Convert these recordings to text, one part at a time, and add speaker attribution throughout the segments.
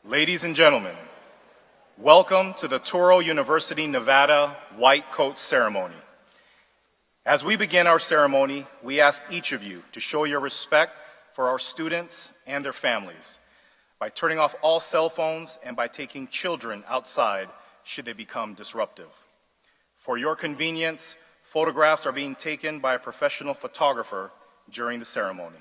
Speaker 1: Ladies and gentlemen, welcome to the Touro University, Nevada White Coat Ceremony. As we begin our ceremony, we ask each of you to show your respect for our students and their families by turning off all cell phones and by taking children outside should they become disruptive. For your convenience, photographs are being taken by a professional photographer during the ceremony.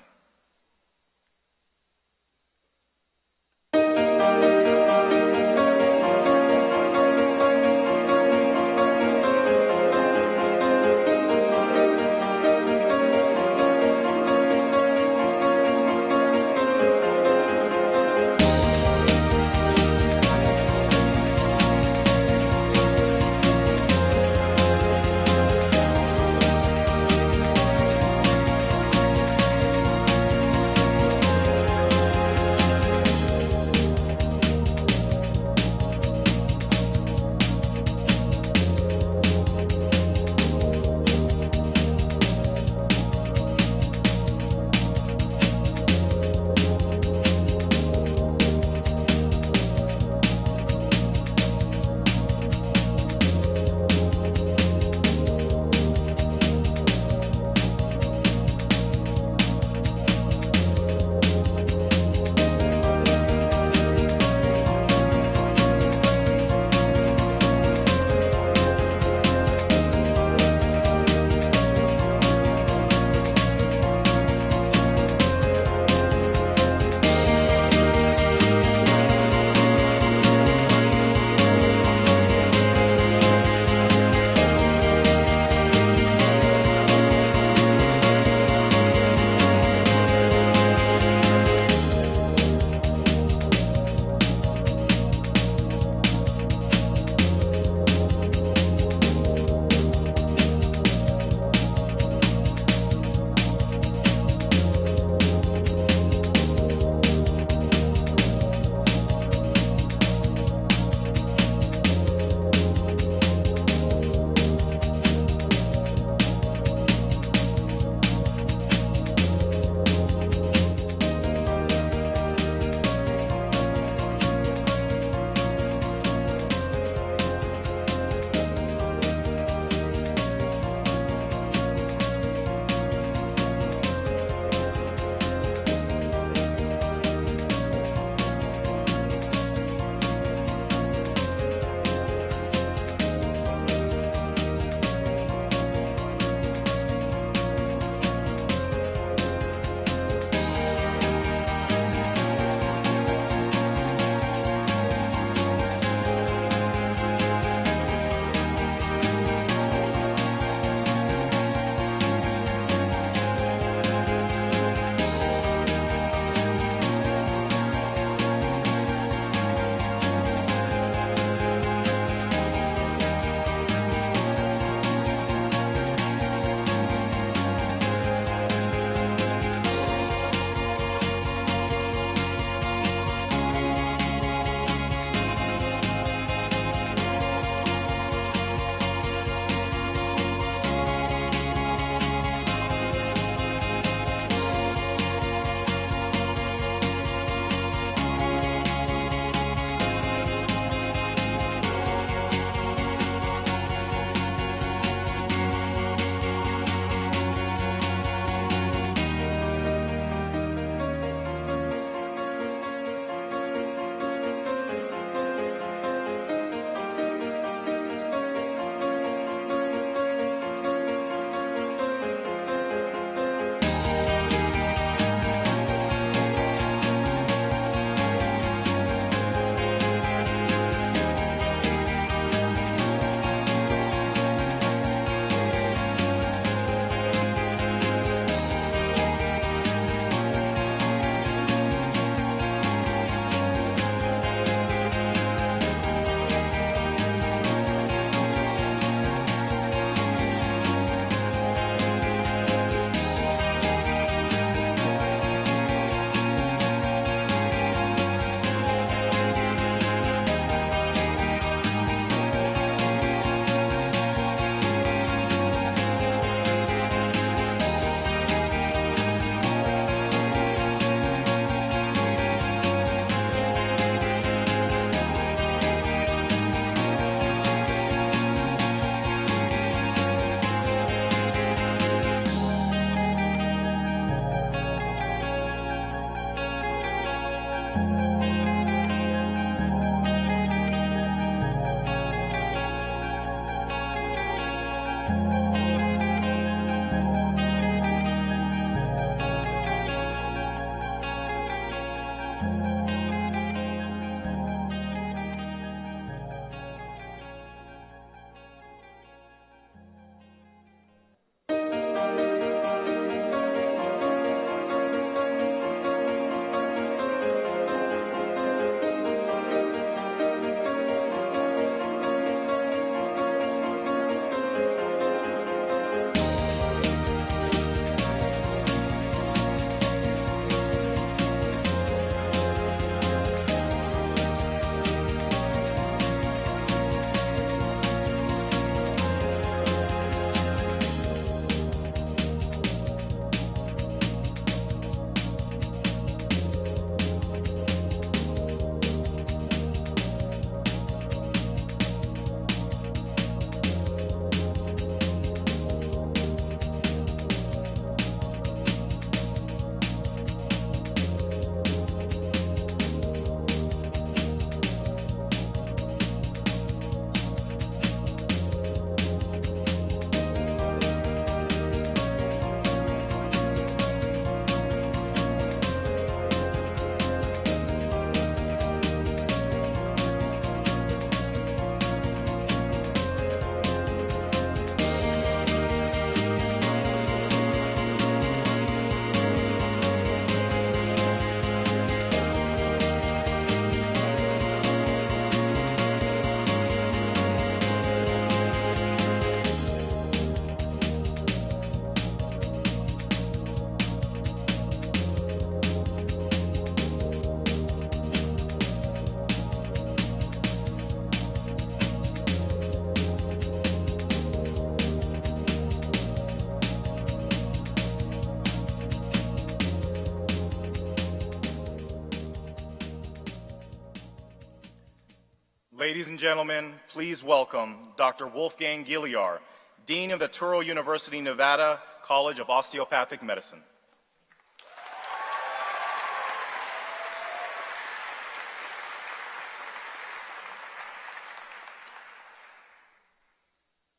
Speaker 1: Ladies and gentlemen, please welcome Dr. Wolfgang Gilliar, Dean of the Touro University, Nevada College of Osteopathic Medicine.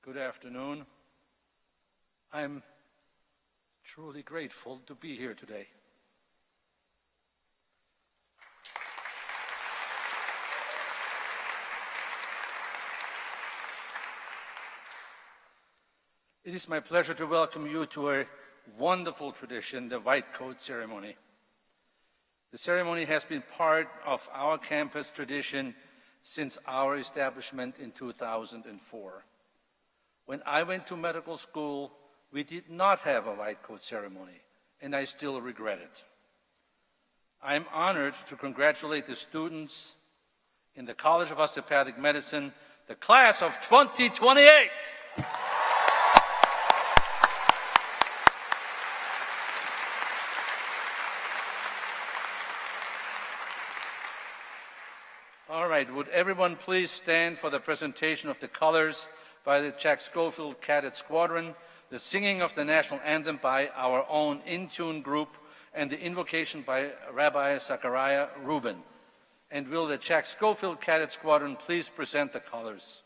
Speaker 2: Good afternoon. I'm truly grateful to be here today. It is my pleasure to welcome you to a wonderful tradition, the white coat ceremony. The ceremony has been part of our campus tradition since our establishment in 2004. When I went to medical school, we did not have a white coat ceremony, and I still regret it. I am honored to congratulate the students in the College of Osteopathic Medicine, the class of 2028. All right, would everyone please stand for the presentation of the colors by the Jack Schofield Cadet Squadron, the singing of the national anthem by our own in-tune group, and the invocation by Rabbi Zachariah Rubin. And will the Jack Schofield Cadet Squadron please present the colors?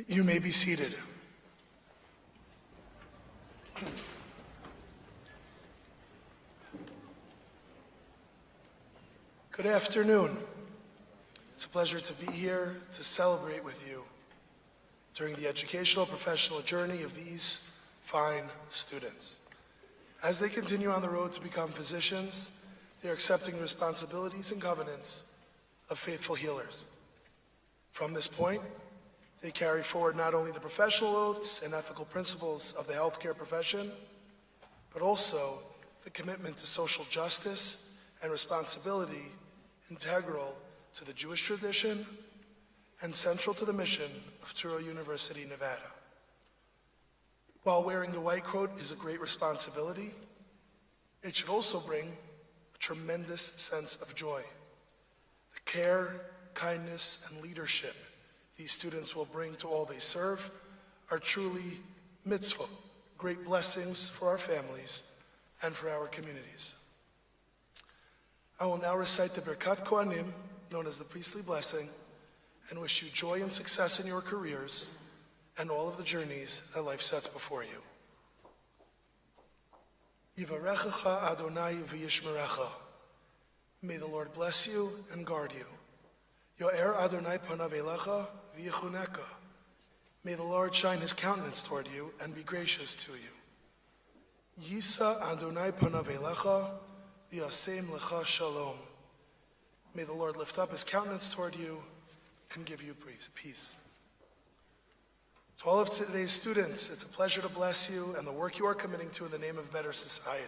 Speaker 3: You may be seated. Good afternoon. It's a pleasure to be here to celebrate with you during the educational professional journey of these fine students. As they continue on the road to become physicians, they are accepting the responsibilities and covenants of faithful healers. From this point, they carry forward not only the professional oaths and ethical principles of the healthcare profession, but also the commitment to social justice and responsibility integral to the Jewish tradition and central to the mission of Touro University, Nevada. While wearing the white coat is a great responsibility, it should also bring a tremendous sense of joy. The care, kindness, and leadership these students will bring to all they serve are truly mitzvot, great blessings for our families and for our communities. I will now recite the Birkat Kohanim, known as the priestly blessing, and wish you joy and success in your careers and all of the journeys that life sets before you. Yivarechecha Adonai v'yishmerecha. May the Lord bless you and guard you. Yo'er Adonai panav elecha v'yichuneka. May the Lord shine his countenance toward you and be gracious to you. Yisa Adonai panav elecha v'yasem lecha shalom. May the Lord lift up his countenance toward you and give you peace. To all of today's students, it's a pleasure to bless you and the work you are committing to in the name of better society.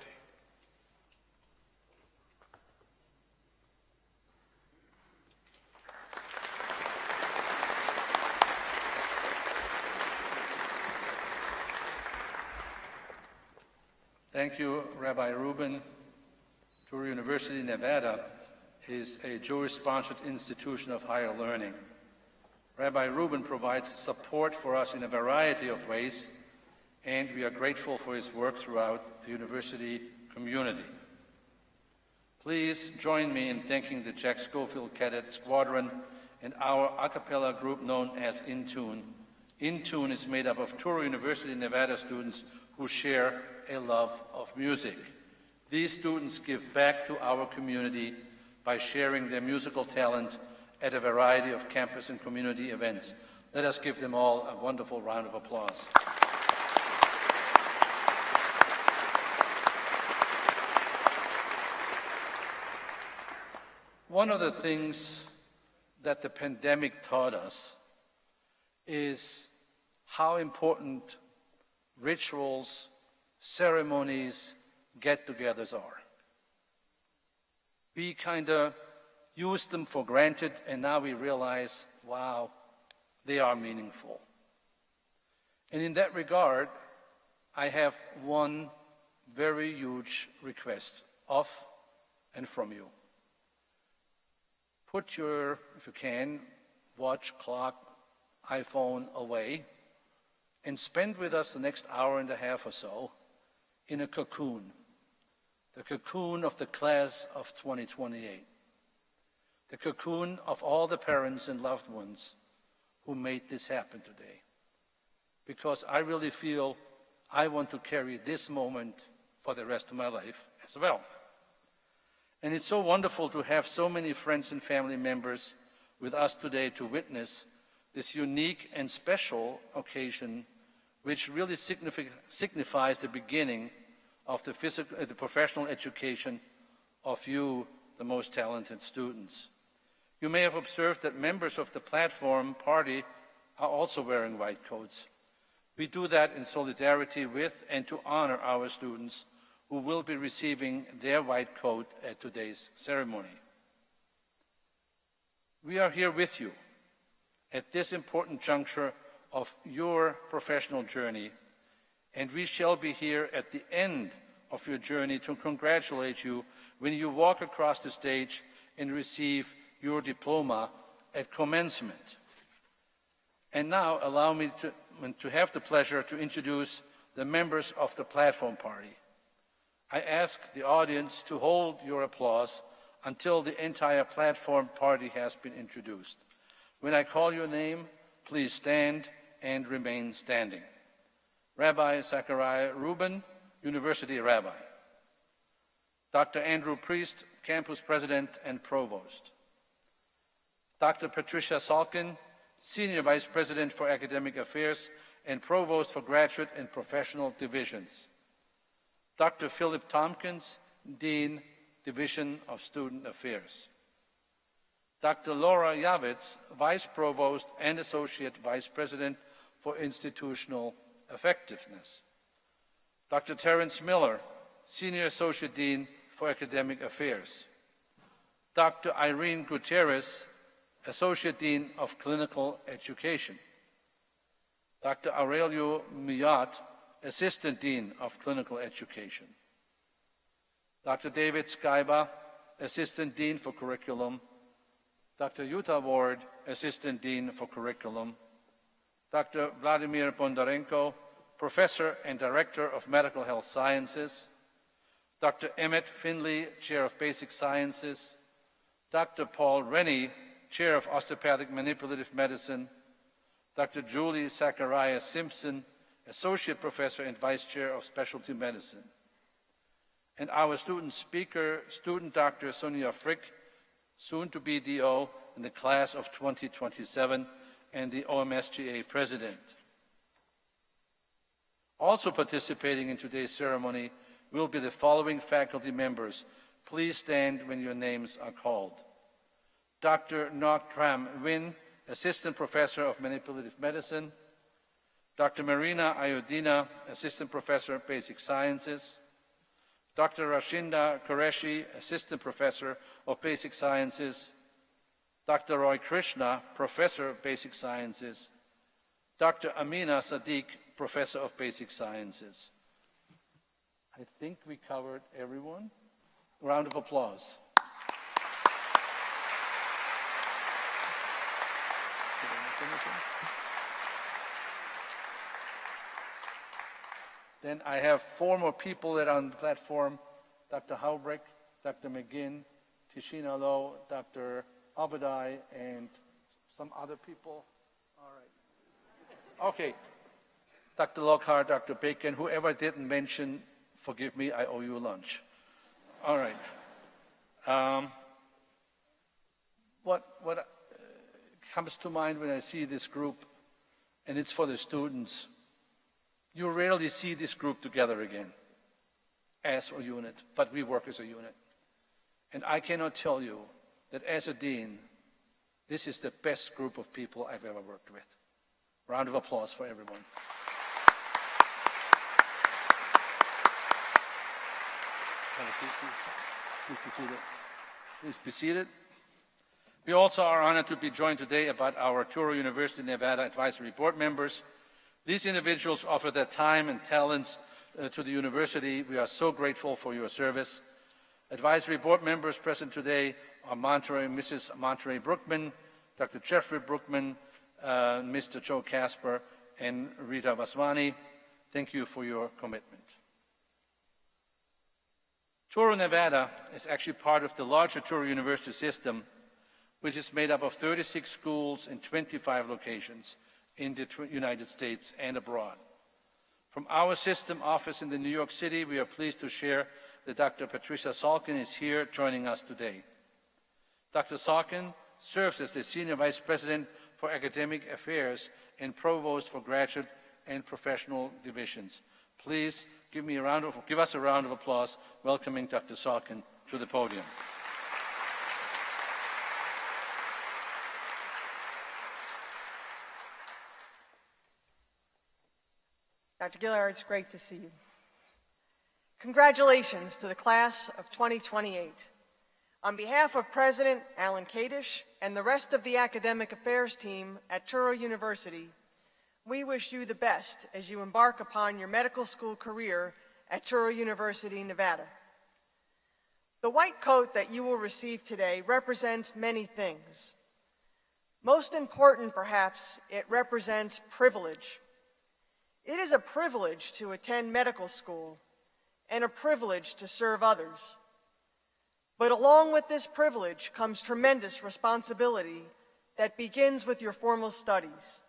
Speaker 2: Thank you, Rabbi Rubin. Touro University, Nevada is a Jewish-sponsored institution of higher learning. Rabbi Rubin provides support for us in a variety of ways, and we are grateful for his work throughout the university community. Please join me in thanking the Jack Schofield Cadet Squadron and our a cappella group known as In Tune. In Tune is made up of Touro University, Nevada students who share a love of music. These students give back to our community by sharing their musical talent at a variety of campus and community events. Let us give them all a wonderful round of applause. One of the things that the pandemic taught us is how important rituals, ceremonies, get-togethers are. We kind of used them for granted, and now we realize, wow, they are meaningful. And in that regard, I have one very huge request of and from you. Put your, if you can, watch, clock, iPhone away, and spend with us the next hour and a half or so in a cocoon, the cocoon of the class of 2028. The cocoon of all the parents and loved ones who made this happen today. Because I really feel I want to carry this moment for the rest of my life as well. And it's so wonderful to have so many friends and family members with us today to witness this unique and special occasion, which really signifies the beginning of the professional education of you, the most talented students. You may have observed that members of the platform party are also wearing white coats. We do that in solidarity with and to honor our students who will be receiving their white coat at today's ceremony. We are here with you at this important juncture of your professional journey, and we shall be here at the end of your journey to congratulate you when you walk across the stage and receive your diploma at commencement. And now allow me to have the pleasure to introduce the members of the platform party. I ask the audience to hold your applause until the entire platform party has been introduced. When I call your name, please stand and remain standing. Rabbi Zachariah Rubin, University Rabbi. Dr. Andrew Priest, Campus President and Provost. Dr. Patricia Salkin, Senior Vice President for Academic Affairs and Provost for Graduate and Professional Divisions. Dr. Philip Tompkins, Dean, Division of Student Affairs. Dr. Laura Yavitz, Vice Provost and Associate Vice President for Institutional Effectiveness. Dr. Terrence Miller, Senior Associate Dean for Academic Affairs. Dr. Irene Gutierrez, Associate Dean of Clinical Education. Dr. Aurelio Millat, Assistant Dean of Clinical Education. Dr. David Skyba, Assistant Dean for Curriculum. Dr. Yuta Ward, Assistant Dean for Curriculum. Dr. Vladimir Bondarenko, Professor and Director of Medical Health Sciences. Dr. Emmett Finley, Chair of Basic Sciences. Dr. Paul Rennie, Chair of Osteopathic Manipulative Medicine. Dr. Julie Zachariah Simpson, Associate Professor and Vice Chair of Specialty Medicine. And our student speaker, Student Dr. Sonia Frick, soon to be DO in the class of 2027 and the OMSGA President. Also participating in today's ceremony will be the following faculty members. Please stand when your names are called. Dr. Ngoc Tram Nguyen, Assistant Professor of Manipulative Medicine. Dr. Marina Ayodina, Assistant Professor of Basic Sciences. Dr. Rashinda Qureshi, Assistant Professor of Basic Sciences. Dr. Roy Krishna, Professor of Basic Sciences. Dr. Amina Sadiq, Professor of Basic Sciences. I think we covered everyone. Round of applause. Then I have 4 more people that are on the platform: Dr. Haubrick, Dr. McGinn, Tishina Lowe, Dr. Abadai, and some other people. All right. Okay. Dr. Lockhart, Dr. Bacon, whoever I didn't mention, forgive me, I owe you a lunch. All right. What comes to mind when I see this group, and it's for the students, you rarely see this group together again as a unit, but we work as a unit. And I cannot tell you that as a dean, this is the best group of people I've ever worked with. Round of applause for everyone. Have a seat, please. Please be seated. Please be seated. We also are honored to be joined today by our Touro University Nevada Advisory Board members. These individuals offer their time and talents to the university. We are so grateful for your service. Advisory Board members present today are Mrs. Monterey Brookman, Dr. Jeffrey Brookman, Mr. Joe Casper, and Rita Vaswani. Thank you for your commitment. Touro, Nevada is actually part of the larger Touro University system, which is made up of 36 schools in 25 locations in the United States and abroad. From our system office in New York City, we are pleased to share that Dr. Patricia Salkin is here joining us today. Dr. Salkin serves as the Senior Vice President for Academic Affairs and Provost for Graduate and Professional Divisions. Please give us a round of applause welcoming Dr. Salkin to the podium.
Speaker 4: Dr. Gillard, it's great to see you. Congratulations to the class of 2028. On behalf of President Alan Kadish and the rest of the academic affairs team at Touro University, we wish you the best as you embark upon your medical school career at Touro University, Nevada. The white coat that you will receive today represents many things. Most important, perhaps, it represents privilege. It is a privilege to attend medical school and a privilege to serve others. But along with this privilege comes tremendous responsibility that begins with your formal studies.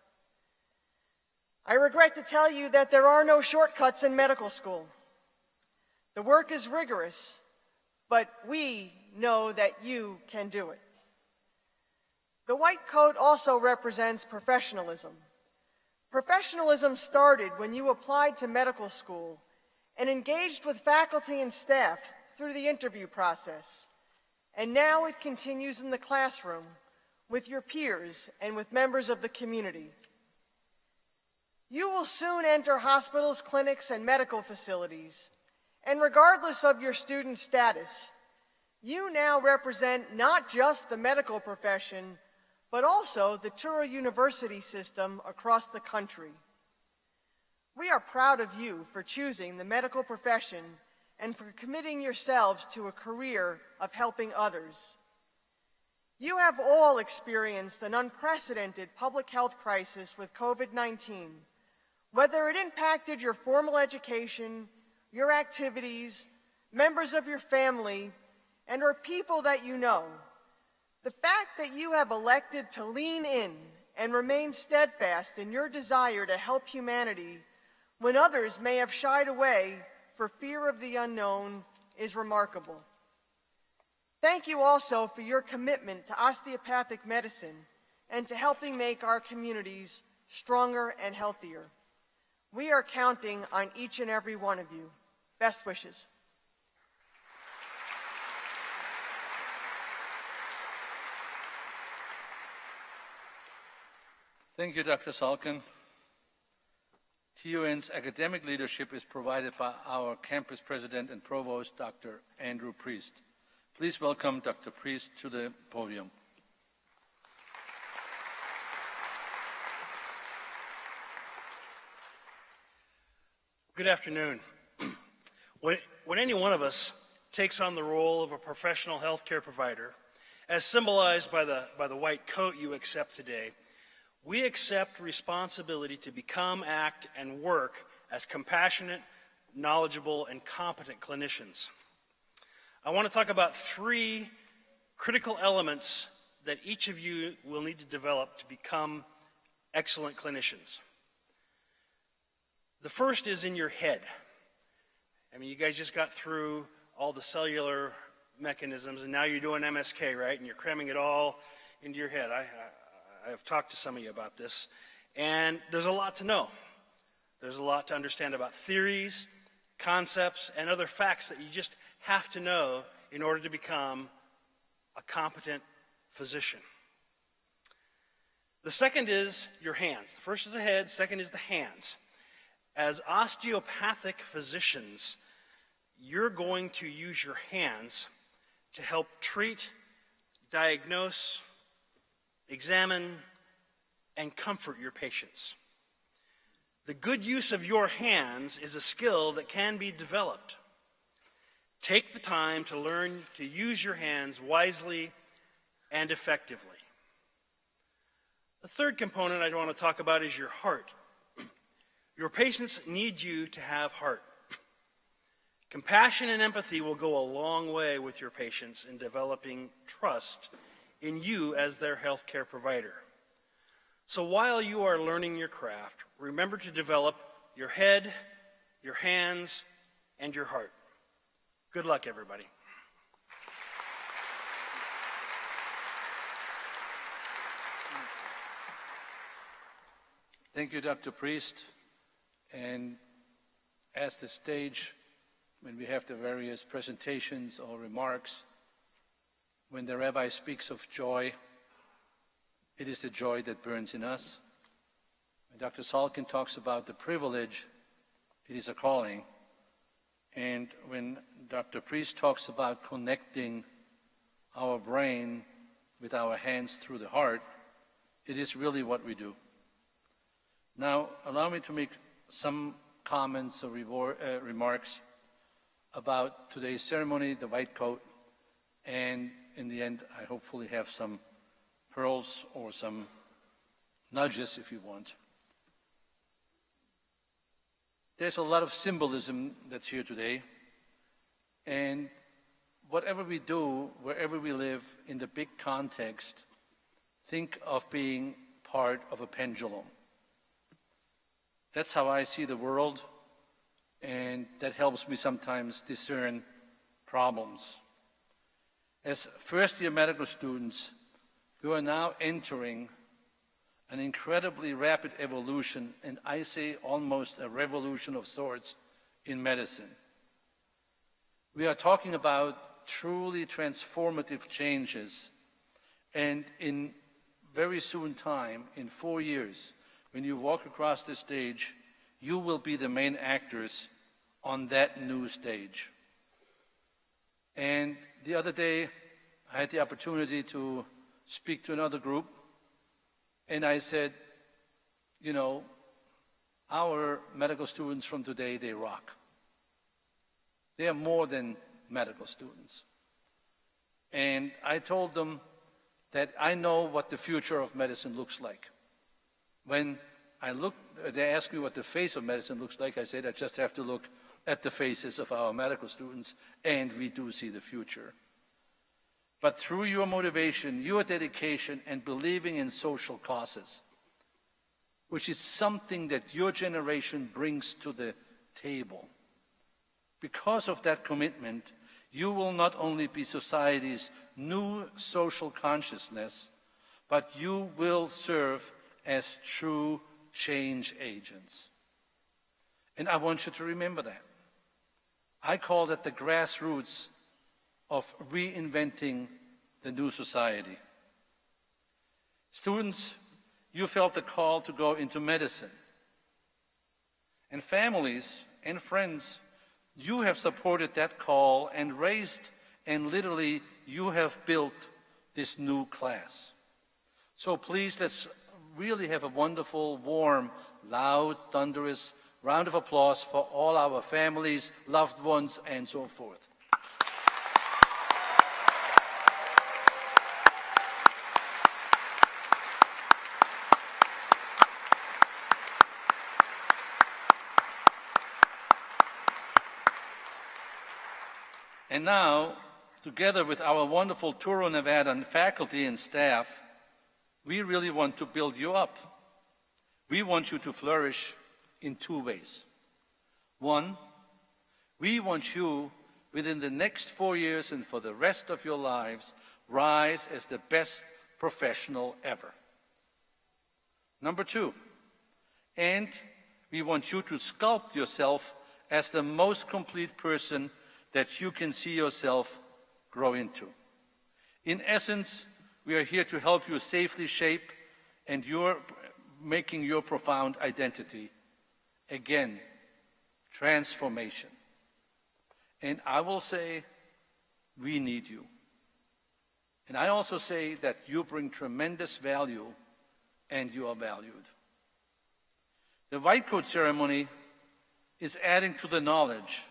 Speaker 4: I regret to tell you that there are no shortcuts in medical school. The work is rigorous, but we know that you can do it. The white coat also represents professionalism. Professionalism started when you applied to medical school and engaged with faculty and staff through the interview process. And now it continues in the classroom with your peers and with members of the community. You will soon enter hospitals, clinics, and medical facilities, And regardless of your student status, you now represent not just the medical profession, but also the Touro University system across the country. We are proud of you for choosing the medical profession and for committing yourselves to a career of helping others. You have all experienced an unprecedented public health crisis with COVID-19, whether it impacted your formal education, your activities, members of your family, and or people that you know. The fact that you have elected to lean in and remain steadfast in your desire to help humanity when others may have shied away for fear of the unknown is remarkable. Thank you also for your commitment to osteopathic medicine and to helping make our communities stronger and healthier. We are counting on each and every one of you. Best wishes.
Speaker 2: Thank you, Dr. Salkin. TUN's academic leadership is provided by our campus president and provost, Dr. Andrew Priest. Please welcome Dr. Priest to the podium.
Speaker 5: Good afternoon. When any one of us takes on the role of a professional healthcare provider, as symbolized by the white coat you accept today, we accept responsibility to become, act, and work as compassionate, knowledgeable, and competent clinicians. I want to talk about 3 critical elements that each of you will need to develop to become excellent clinicians. The first is in your head. I mean, you guys just got through all the cellular mechanisms, and now you're doing MSK, right? And you're cramming it all into your head. I've talked to some of you about this, and there's a lot to know. There's a lot to understand about theories, concepts, and other facts that you just have to know in order to become a competent physician. The second is your hands. The first is the head, second is the hands. As osteopathic physicians, you're going to use your hands to help treat, diagnose, examine, and comfort your patients. The good use of your hands is a skill that can be developed. Take the time to learn to use your hands wisely and effectively. The third component I want to talk about is your heart. Your patients need you to have heart. Compassion and empathy will go a long way with your patients in developing trust in you as their healthcare provider. So while you are learning your craft, remember to develop your head, your hands, and your heart. Good luck, everybody.
Speaker 2: Thank you, Dr. Priest. And as the stage, when we have the various presentations or remarks, when the rabbi speaks of joy, it is the joy that burns in us. When Dr. Salkin talks about the privilege, it is a calling. And when Dr. Priest talks about connecting our brain with our hands through the heart, it is really what we do. Now, allow me to make some comments or remarks about today's ceremony, the white coat, and in the end, I hopefully have some pearls or some nudges if you want. There's a lot of symbolism that's here today, and whatever we do, wherever we live, in the big context, think of being part of a pendulum. That's how I see the world, and that helps me sometimes discern problems. As first-year medical students, we are now entering an incredibly rapid evolution, and I say almost a revolution of sorts in medicine. We are talking about truly transformative changes, and in very soon time, in 4 years, when you walk across the stage, you will be the main actors on that new stage. And the other day, I had the opportunity to speak to another group, and I said, you know, our medical students from today, they rock. They are more than medical students. And I told them that I know what the future of medicine looks like. When they asked me what the face of medicine looks like, I said I just have to look at the faces of our medical students, and we do see the future. But through your motivation, your dedication, and believing in social causes, which is something that your generation brings to the table, because of that commitment, you will not only be society's new social consciousness, but you will serve as true change agents. And I want you to remember that. I call that the grassroots of reinventing the new society. Students, you felt the call to go into medicine. And families and friends, you have supported that call and raised, and literally you have built this new class. So please, let's really have a wonderful, warm, loud, thunderous round of applause for all our families, loved ones, and so forth. And now, together with our wonderful Touro, Nevada faculty and staff, we really want to build you up. We want you to flourish in two ways. One, we want you, within the next 4 years and for the rest of your lives, rise as the best professional ever. Number two, and we want you to sculpt yourself as the most complete person that you can see yourself grow into. In essence, we are here to help you safely shape and making your profound identity. Again, transformation. And I will say, we need you. And I also say that you bring tremendous value and you are valued. The white coat ceremony is adding to the knowledge.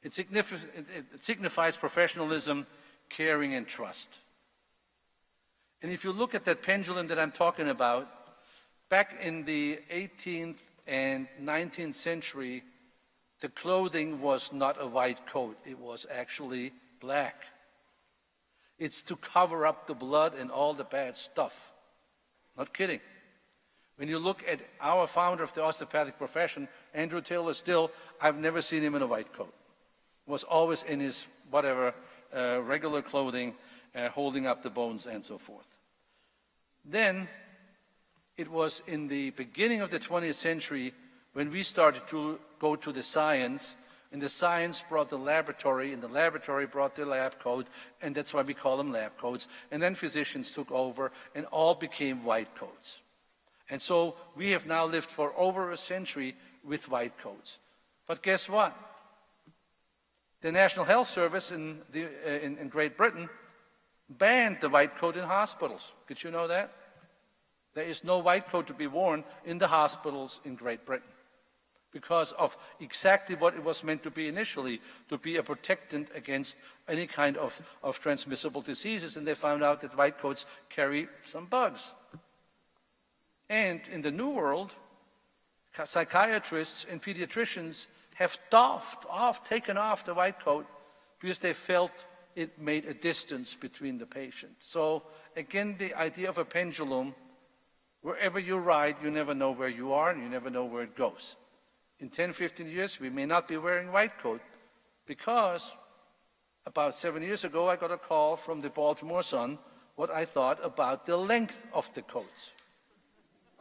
Speaker 2: It signifies professionalism, caring, and trust. And if you look at that pendulum that I'm talking about, back in the 18th and 19th century, the clothing was not a white coat, it was actually black. It's to cover up the blood and all the bad stuff. Not kidding. When you look at our founder of the osteopathic profession, Andrew Taylor Still, I've never seen him in a white coat. Was always in his regular clothing, holding up the bones and so forth. Then it was in the beginning of the 20th century when we started to go to the science, and the science brought the laboratory, and the laboratory brought the lab coat, and that's why we call them lab coats. And then physicians took over, and all became white coats. And so we have now lived for over a century with white coats. But guess what? The National Health Service in Great Britain banned the white coat in hospitals. Did you know that? There is no white coat to be worn in the hospitals in Great Britain because of exactly what it was meant to be initially, to be a protectant against any kind of transmissible diseases, and they found out that white coats carry some bugs. And in the New World, psychiatrists and pediatricians have taken off the white coat because they felt it made a distance between the patients. So again, the idea of a pendulum, wherever you ride, you never know where you are and you never know where it goes. In 10, 15 years, we may not be wearing white coat because about 7 years ago, I got a call from the Baltimore Sun what I thought about the length of the coats.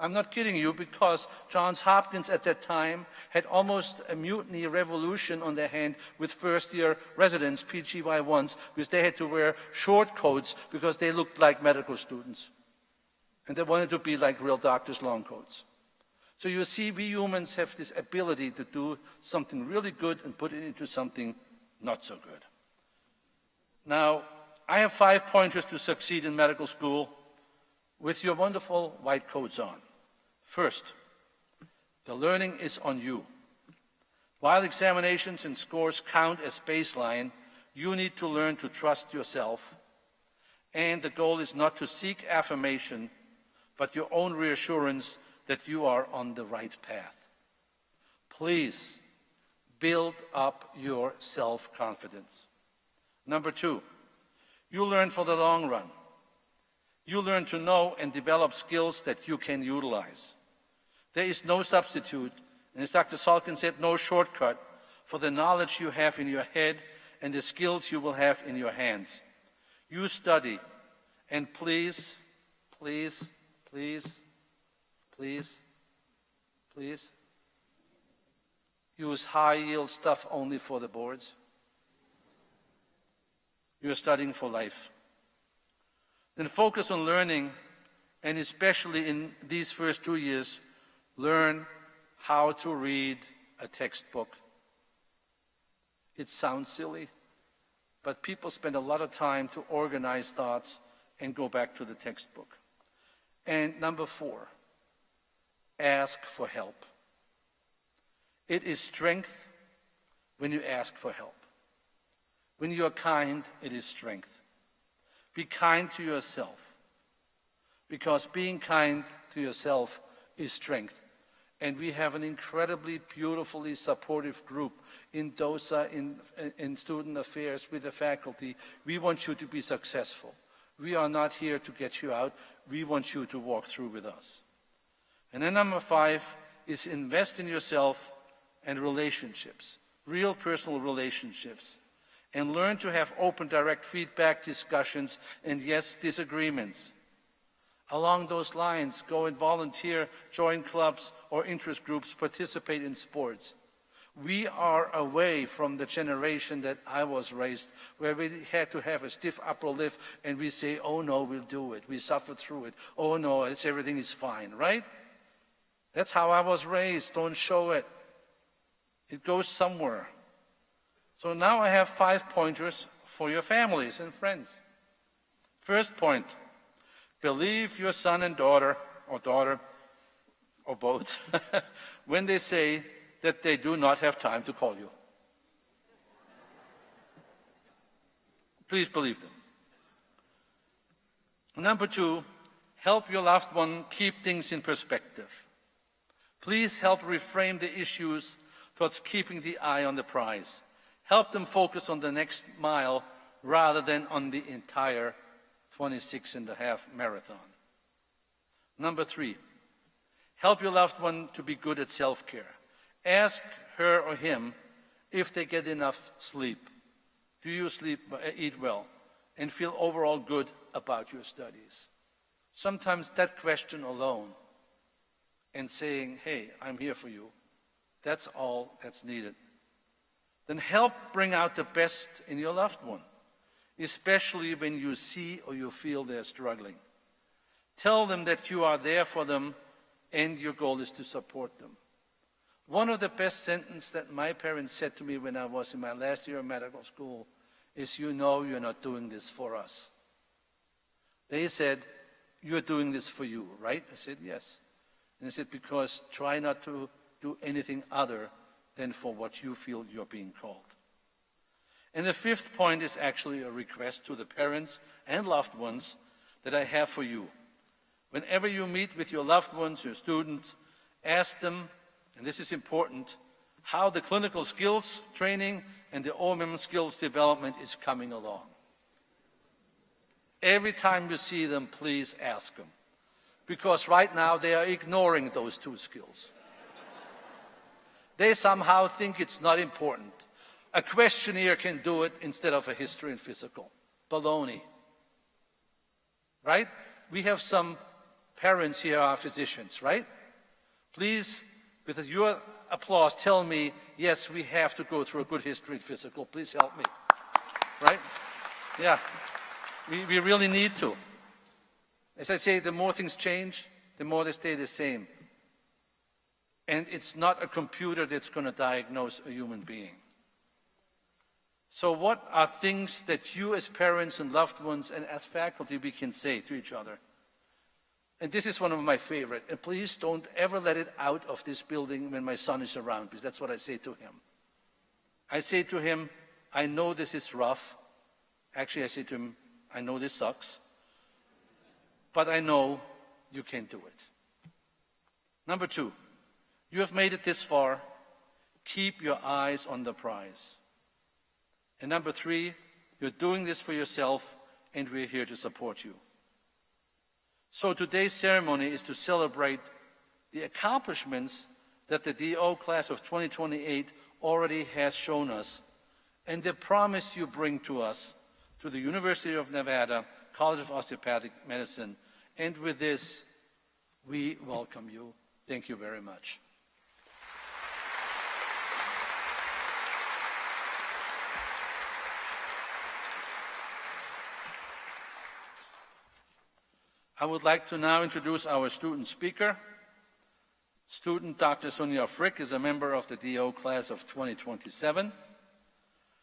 Speaker 2: I'm not kidding you, because Johns Hopkins at that time had almost a mutiny revolution on their hand with first-year residents, PGY1s, because they had to wear short coats because they looked like medical students. And they wanted to be like real doctors' long coats. So you see, we humans have this ability to do something really good and put it into something not so good. Now, I have 5 pointers to succeed in medical school with your wonderful white coats on. First, the learning is on you. While examinations and scores count as baseline, you need to learn to trust yourself. And the goal is not to seek affirmation, but your own reassurance that you are on the right path. Please build up your self-confidence. Number 2, you learn for the long run. You learn to know and develop skills that you can utilize. There is no substitute, and as Dr. Salkin said, no shortcut for the knowledge you have in your head and the skills you will have in your hands. You study, and please, please, please, please, please, use high-yield stuff only for the boards. You are studying for life. Then focus on learning, and especially in these first 2 years, learn how to read a textbook. It sounds silly, but people spend a lot of time to organize thoughts and go back to the textbook. And number 4, ask for help. It is strength when you ask for help. When you are kind, it is strength. Be kind to yourself, because being kind to yourself is strength. And we have an incredibly beautifully supportive group in DOSA, in student affairs, with the faculty. We want you to be successful. We are not here to get you out. We want you to walk through with us. And then number 5 is invest in yourself and relationships, real personal relationships. And learn to have open, direct feedback, discussions, and yes, disagreements. Along those lines, go and volunteer, join clubs or interest groups, participate in sports. We are away from the generation that I was raised, where we had to have a stiff upper lip and we say, oh no, we'll do it. We suffer through it. Oh no, everything is fine, right? That's how I was raised. Don't show it. It goes somewhere. So now I have 5 pointers for your families and friends. First point, believe your son and daughter, or both, when they say that they do not have time to call you. Please believe them. Number 2, help your loved one keep things in perspective. Please help reframe the issues towards keeping the eye on the prize. Help them focus on the next mile rather than on the entire 26.5 marathon. Number 3, help your loved one to be good at self-care. Ask her or him if they get enough sleep. Do you eat well, and feel overall good about your studies? Sometimes that question alone and saying, hey, I'm here for you, that's all that's needed. Then help bring out the best in your loved one, especially when you see or you feel they're struggling. Tell them that you are there for them and your goal is to support them. One of the best sentences that my parents said to me when I was in my last year of medical school is, you know you're not doing this for us. They said, you're doing this for you, right? I said, yes. And they said, because try not to do anything other than for what you feel you're being called. And the 5th point is actually a request to the parents and loved ones that I have for you. Whenever you meet with your loved ones, your students, ask them, and this is important, how the clinical skills training and the OMM skills development is coming along. Every time you see them, please ask them. Because right now they are ignoring those 2 skills. They somehow think it's not important. A questionnaire can do it instead of a history and physical. Baloney. Right? We have some parents here who are physicians, right? Please, with your applause, tell me, yes, we have to go through a good history and physical. Please help me. Right? Yeah. We really need to. As I say, the more things change, the more they stay the same. and it's not a computer that's going to diagnose a human being. So what are things that you as parents and loved ones and as faculty we can say to each other? And this is one of my favorite. And please don't ever let it out of this building when my son is around, because that's what I say to him. I say to him, I know this is rough. Actually, I say to him, I know this sucks, but I know you can do it. Number 2, you have made it this far. Keep your eyes on the prize. And number 3, you're doing this for yourself, and we're here to support you. So today's ceremony is to celebrate the accomplishments that the DO class of 2028 already has shown us, and the promise you bring to us, to the University of Nevada, College of Osteopathic Medicine. And with this, we welcome you. Thank you very much. I would like to now introduce our student speaker. Student Dr. Sonia Frick is a member of the DO class of 2027.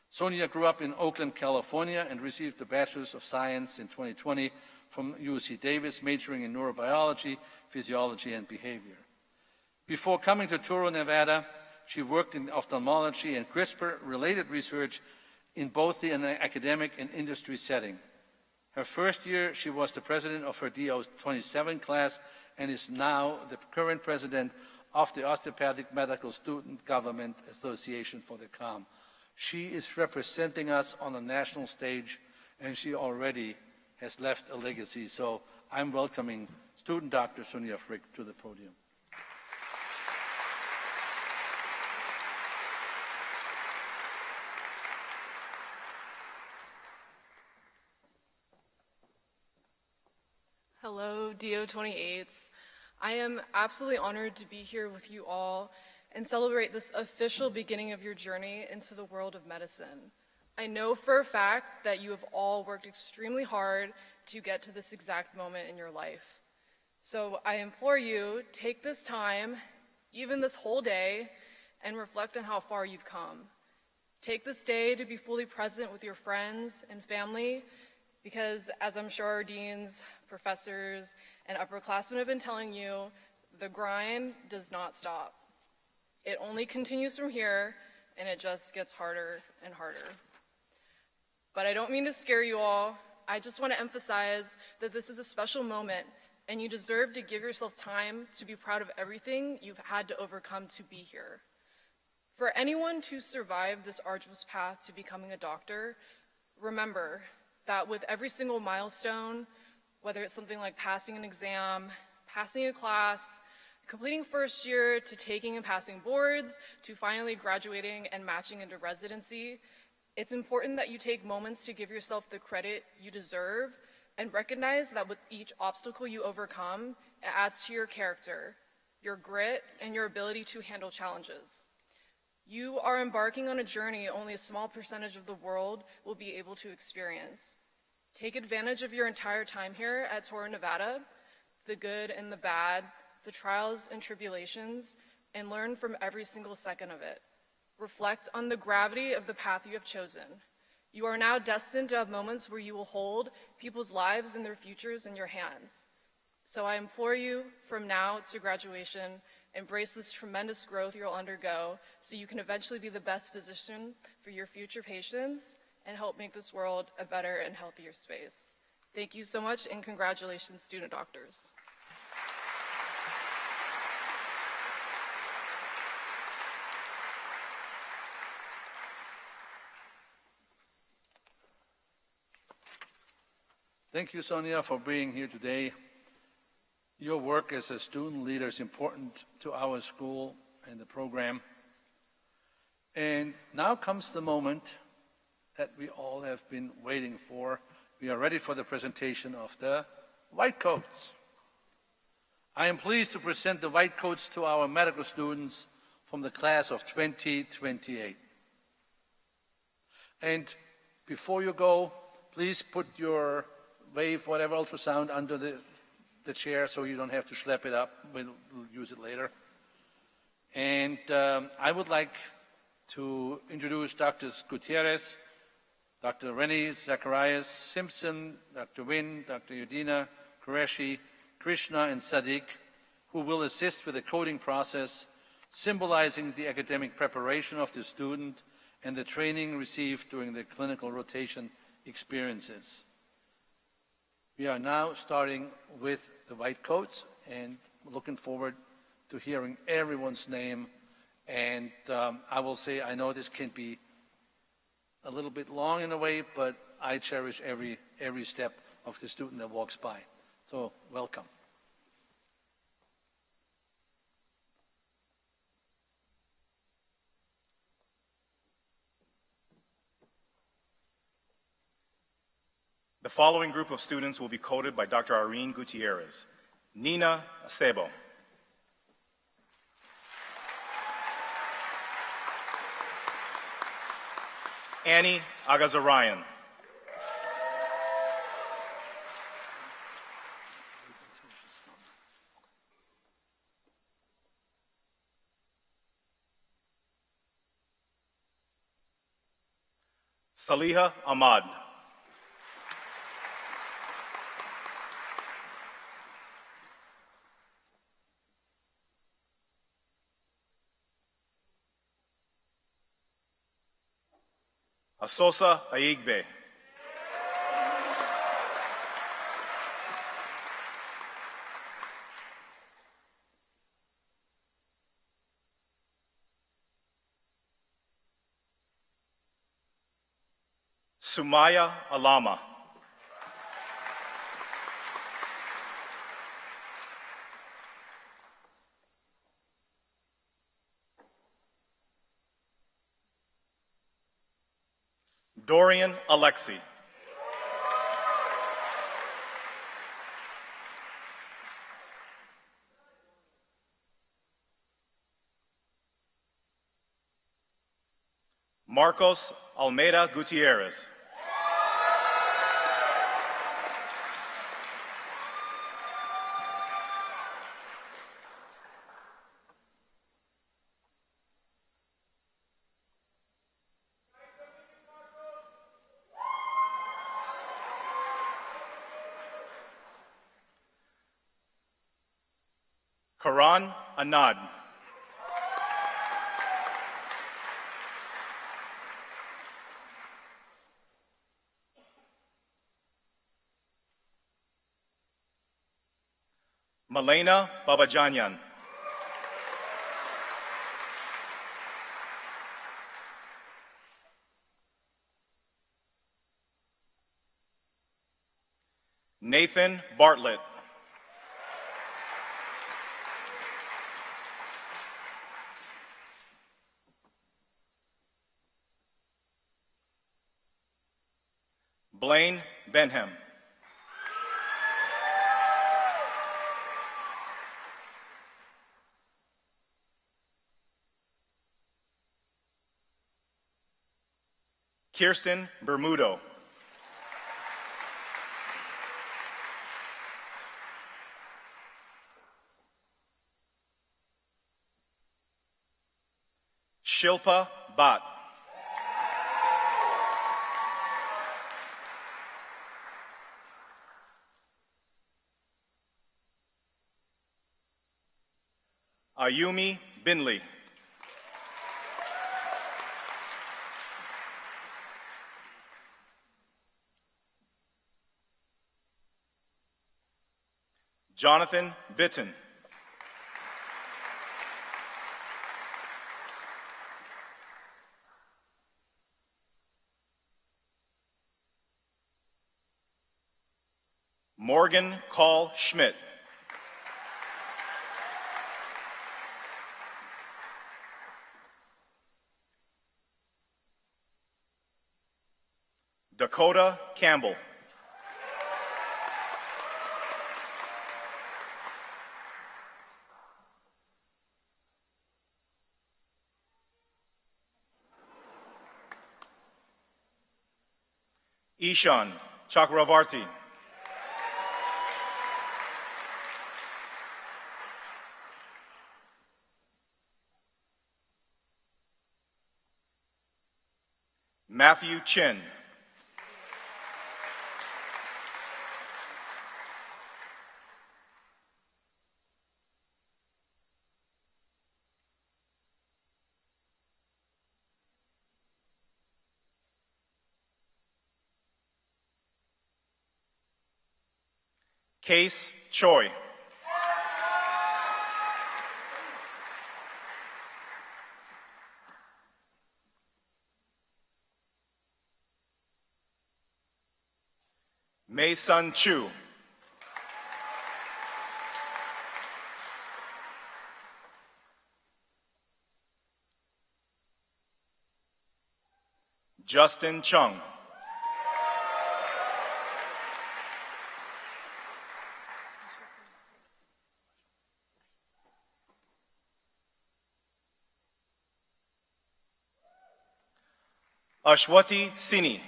Speaker 2: Sonia grew up in Oakland, California, and received the Bachelor's of Science in 2020 from UC Davis, majoring in neurobiology, physiology, and behavior. Before coming to Touro, Nevada, she worked in ophthalmology and CRISPR-related research in both the academic and industry setting. Her first year, she was the president of her DO27 class and is now the current president of the Osteopathic Medical Student Government Association for the COM. She is representing us on the national stage, and she already has left a legacy. So I'm welcoming student Dr. Sonia Frick to the podium.
Speaker 6: Hello, DO28s. I am absolutely honored to be here with you all and celebrate this official beginning of your journey into the world of medicine. I know for a fact that you have all worked extremely hard to get to this exact moment in your life. So I implore you, take this time, even this whole day, and reflect on how far you've come. Take this day to be fully present with your friends and family, because as I'm sure our deans, professors, and upperclassmen have been telling you, the grind does not stop. It only continues from here, and it just gets harder and harder. But I don't mean to scare you all. I just want to emphasize that this is a special moment, and you deserve to give yourself time to be proud of everything you've had to overcome to be here. For anyone to survive this arduous path to becoming a doctor, remember that with every single milestone, whether it's something like passing an exam, passing a class, completing first year, to taking and passing boards, to finally graduating and matching into residency, it's important that you take moments to give yourself the credit you deserve and recognize that with each obstacle you overcome, it adds to your character, your grit, and your ability to handle challenges. You are embarking on a journey only a small percentage of the world will be able to experience. Take advantage of your entire time here at Touro, Nevada, the good and the bad, the trials and tribulations, and learn from every single second of it. Reflect on the gravity of the path you have chosen. You are now destined to have moments where you will hold people's lives and their futures in your hands. So I implore you, from now to graduation, embrace this tremendous growth you'll undergo so you can eventually be the best physician for your future patients and help make this world a better and healthier space. Thank you so much, and congratulations, student doctors.
Speaker 2: Thank you, Sonia, for being here today. Your work as a student leader is important to our school and the program. And now comes the moment that we all have been waiting for. We are ready for the presentation of the white coats. I am pleased to present the white coats to our medical students from the class of 2028. And before you go, please put your wave, whatever ultrasound, under the chair so you don't have to schlep it up. We'll use it later. And I would like to introduce Drs. Gutierrez, Dr. Rennie Zacharias Simpson, Dr. Wynn, Dr. Udina Qureshi, Krishna, and Sadiq, who will assist with the coding process, symbolizing the academic preparation of the student and the training received during the clinical rotation experiences. We are now starting with the white coats, and looking forward to hearing everyone's name. And I will say, I know this can be a little bit long in a way, but I cherish every step of the student that walks by. So, welcome.
Speaker 1: The following group of students will be coded by Dr. Irene Gutierrez. Nina Acebo. Annie Agazarayan. Saliha Ahmad. Asosa Aigbe. Sumaya Alama. Dorian Alexi. Marcos Almeida Gutierrez. Karan Anad. Malena Babajanyan. Nathan Bartlett. Blaine Benham. Kirsten Bermudo. Shilpa Bhatt. Ayumi Binley. Jonathan Bitton. Morgan Call Schmidt. Dakota Campbell. Ishan Chakravarti. Matthew Chin. Case Choi. Mei Sun Chu. Justin Chung. Ashwati Sini.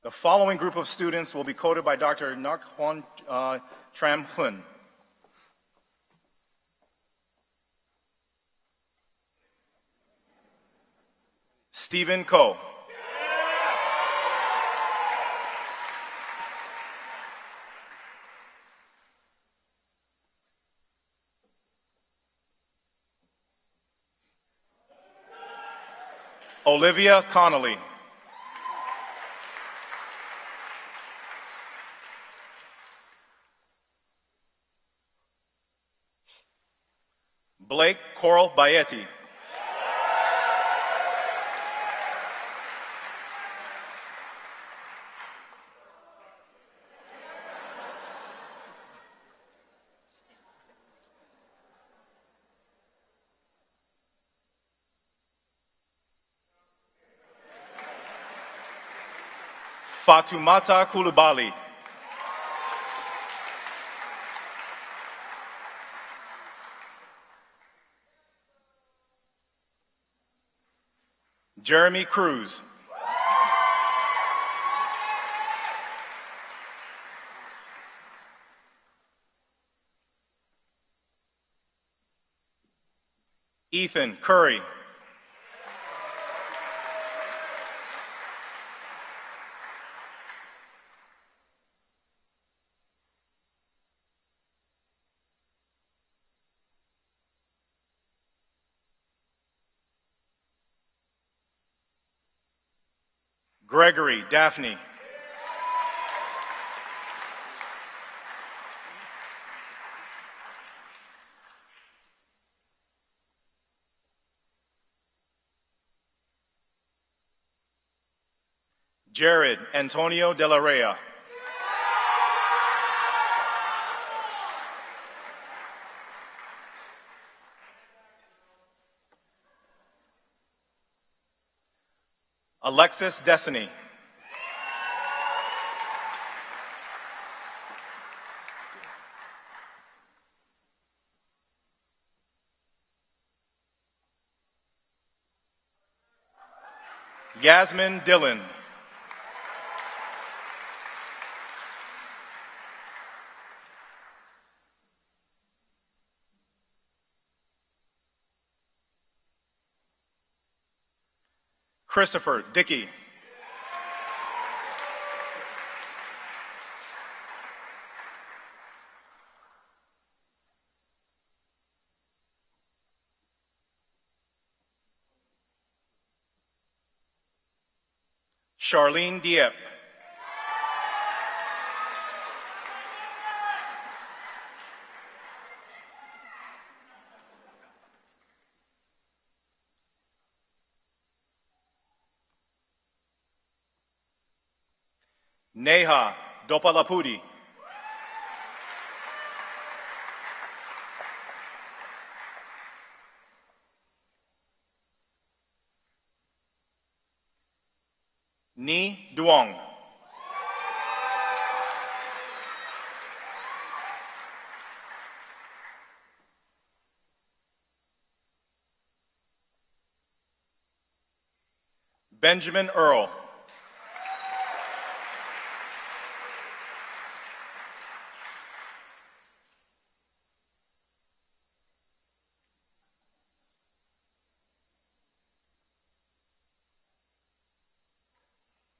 Speaker 1: The following group of students will be coded by Dr. Nak Hwan Tram Hun. Stephen Ko. Olivia Connolly. Blake Coral Bayetti. Fatumata Kulubali. Jeremy Cruz. Ethan Curry. Gregory Daphne. Jared Antonio De La Rea. Alexis Destiny. Yasmin Dillon. Christopher Dickey. Charlene Dieppe. Neha Dopalapudi. Ni Duong. Benjamin Earl.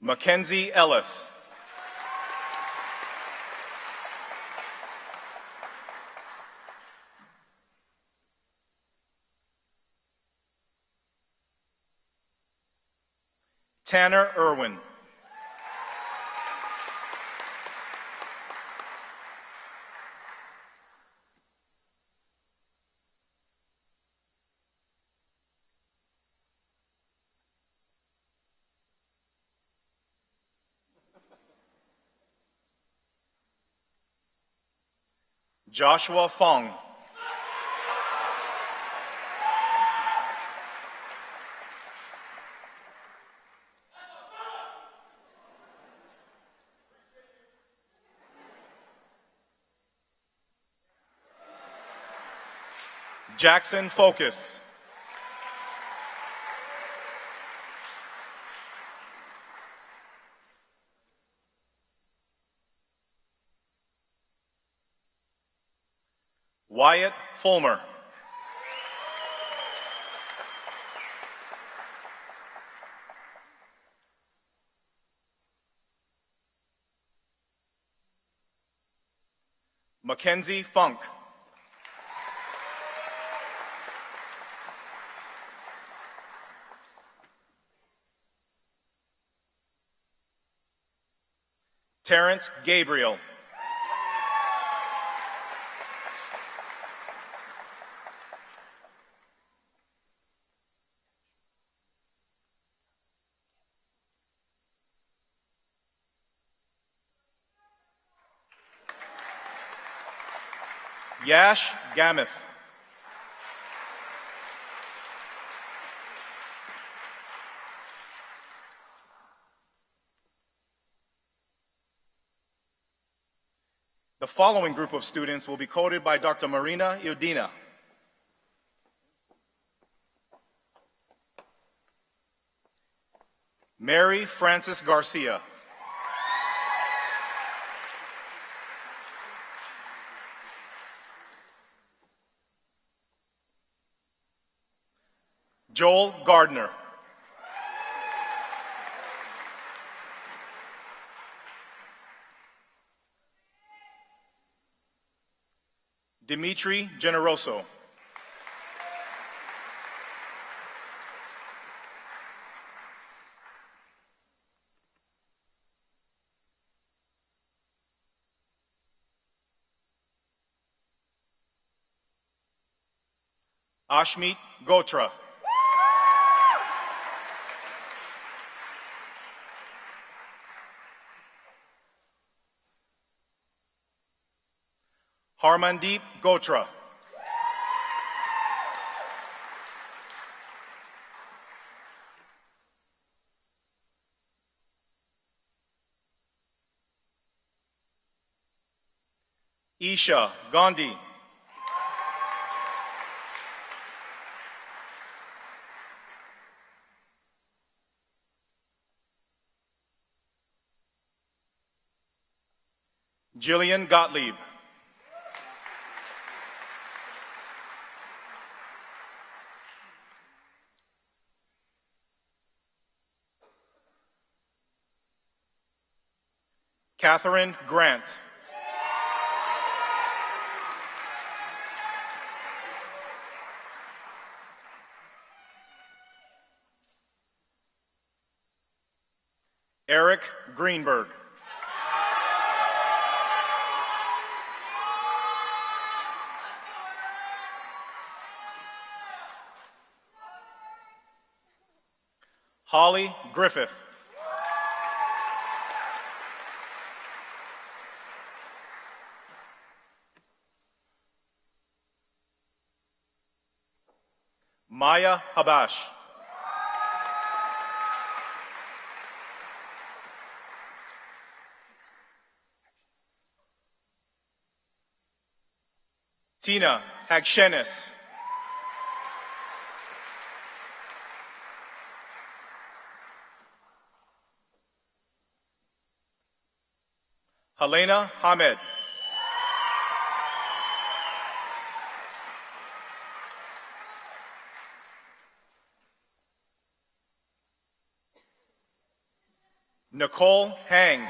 Speaker 1: Mackenzie Ellis. Tanner Irwin. Joshua Fong. Jackson Focus. Wyatt Fulmer. Mackenzie Funk. Terrence Gabriel. Yash Gamith. The following group of students will be coded by Dr. Marina Iudina. Mary Frances Garcia. Joel Gardner. Dimitri Generoso. Ashmeet Gotra. Harmandeep Gotra. Isha Gandhi. Jillian Gottlieb. Catherine Grant. Eric Greenberg. Holly Griffith. Maya Habash. Tina Hagshenis. Helena Hamed. Nicole Hang.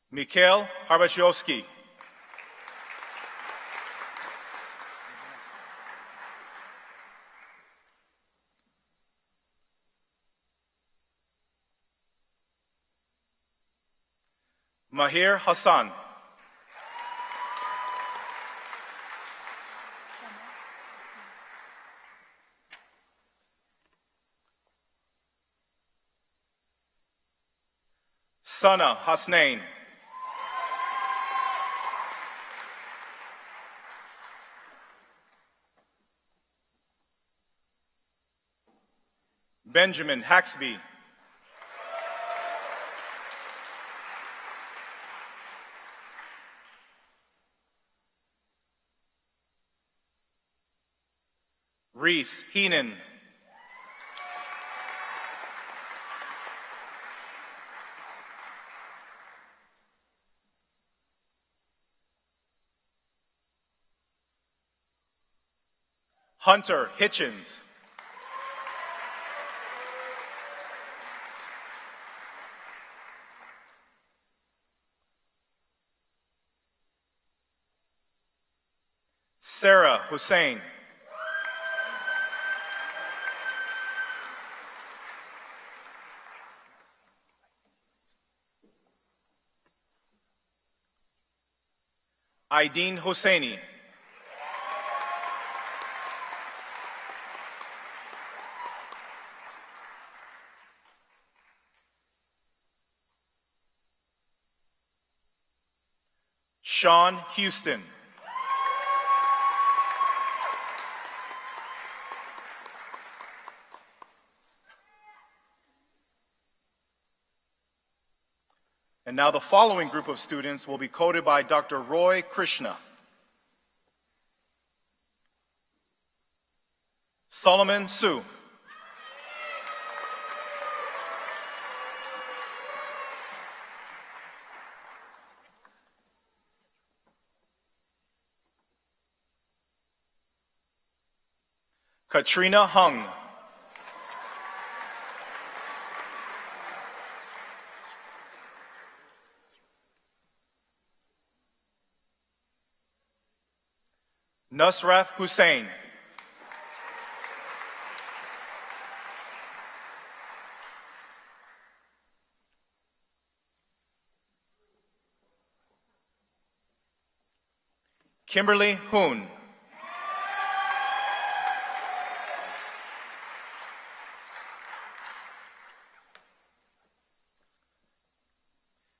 Speaker 1: Mikhail Harbachowski. Mahir Hassan. Sana Hasnain. Benjamin Haxby. Reese Heenan. Hunter Hitchens. Sarah Hussein. Aideen Hosseini. Sean Houston. And now the following group of students will be coded by Dr. Roy Krishna. Solomon Su. Katrina Hung. Nusrat Hussain. Kimberly Hoon.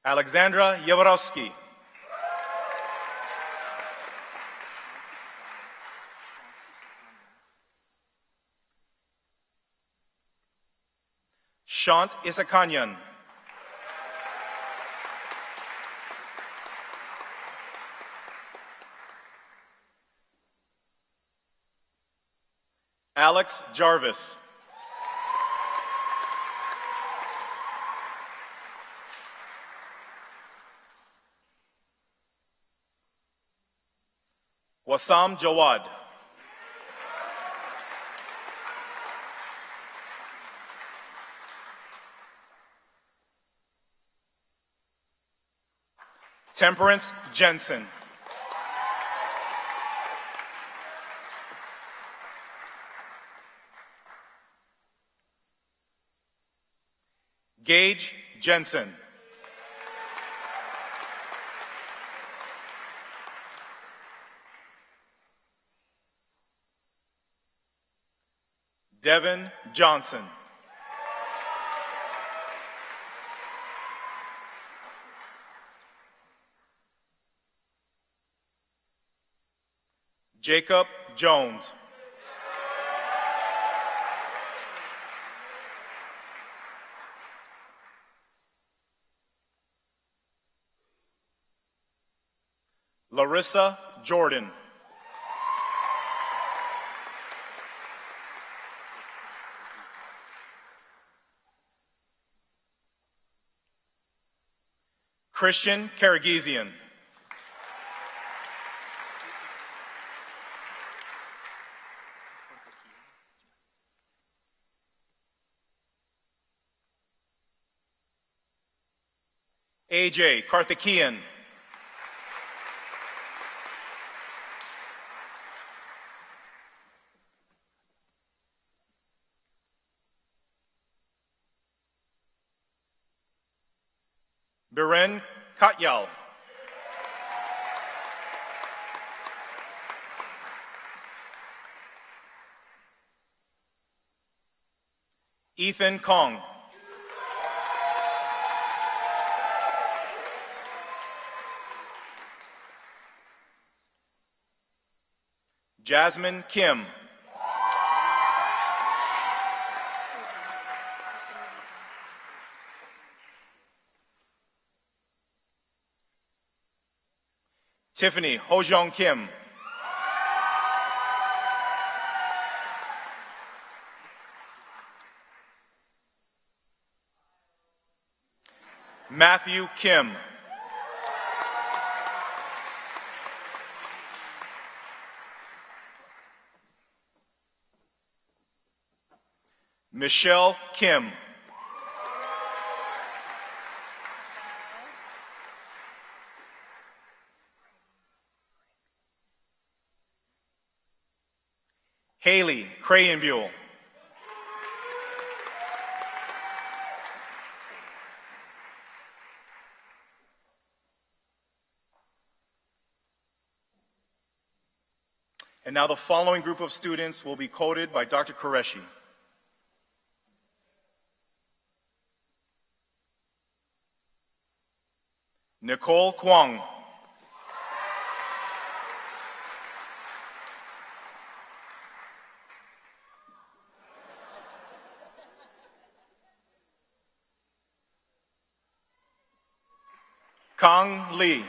Speaker 1: Alexandra Yavorowski. Shant Isakanyan. Alex Jarvis. Wassam Jawad. Temperance Jensen. Gage Jensen. Devin Johnson. Jacob Jones. Larissa Jordan. Christian Karagizian. AJ Karthikeyan. Biren Katyal. Ethan Kong. Jasmine Kim. Tiffany Hojong Kim. Matthew Kim. Michelle Kim. Haley Krayenbuell. And now the following group of students will be coded by Dr. Qureshi. Nicole Kwong. Kang Lee.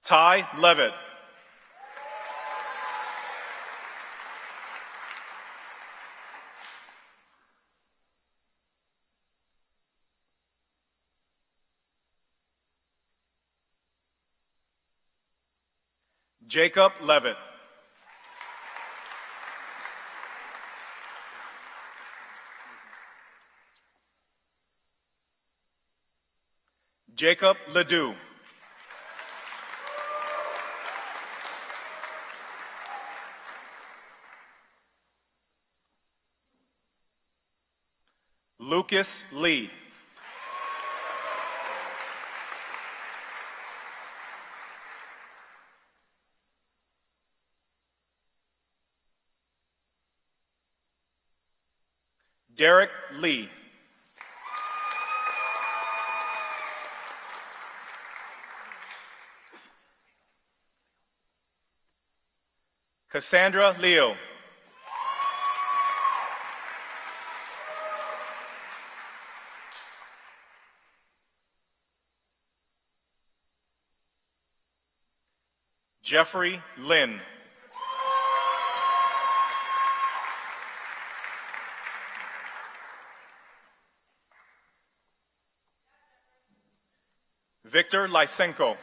Speaker 1: Ty Levitt. Jacob Levitt. Jacob Ledoux. Lucas Lee. Derek Lee. Cassandra Leo. Jeffrey Lynn. Victor Lysenko.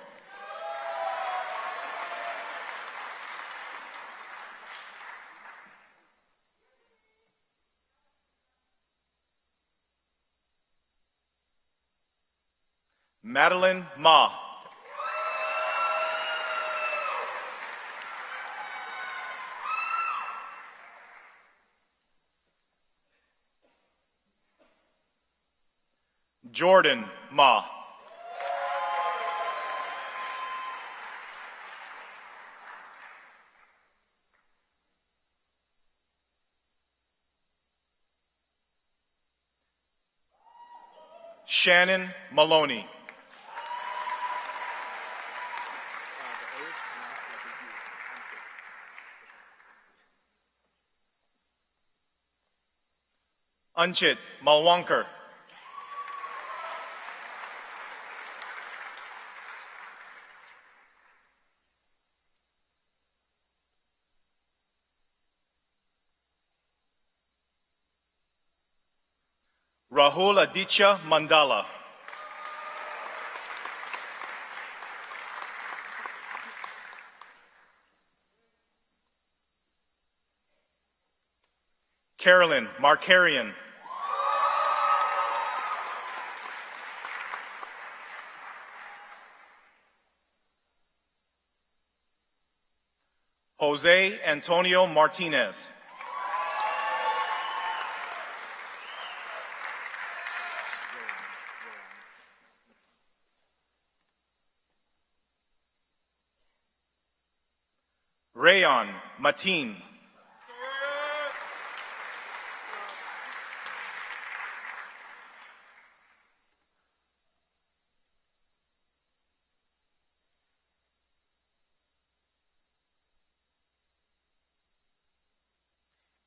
Speaker 1: Madeline Ma. Jordan Ma. Shannon Maloney. Anchit Malwankar. Rahul Aditya Mandala. Carolyn Markarian. Jose Antonio Martinez. Rayon Mateen.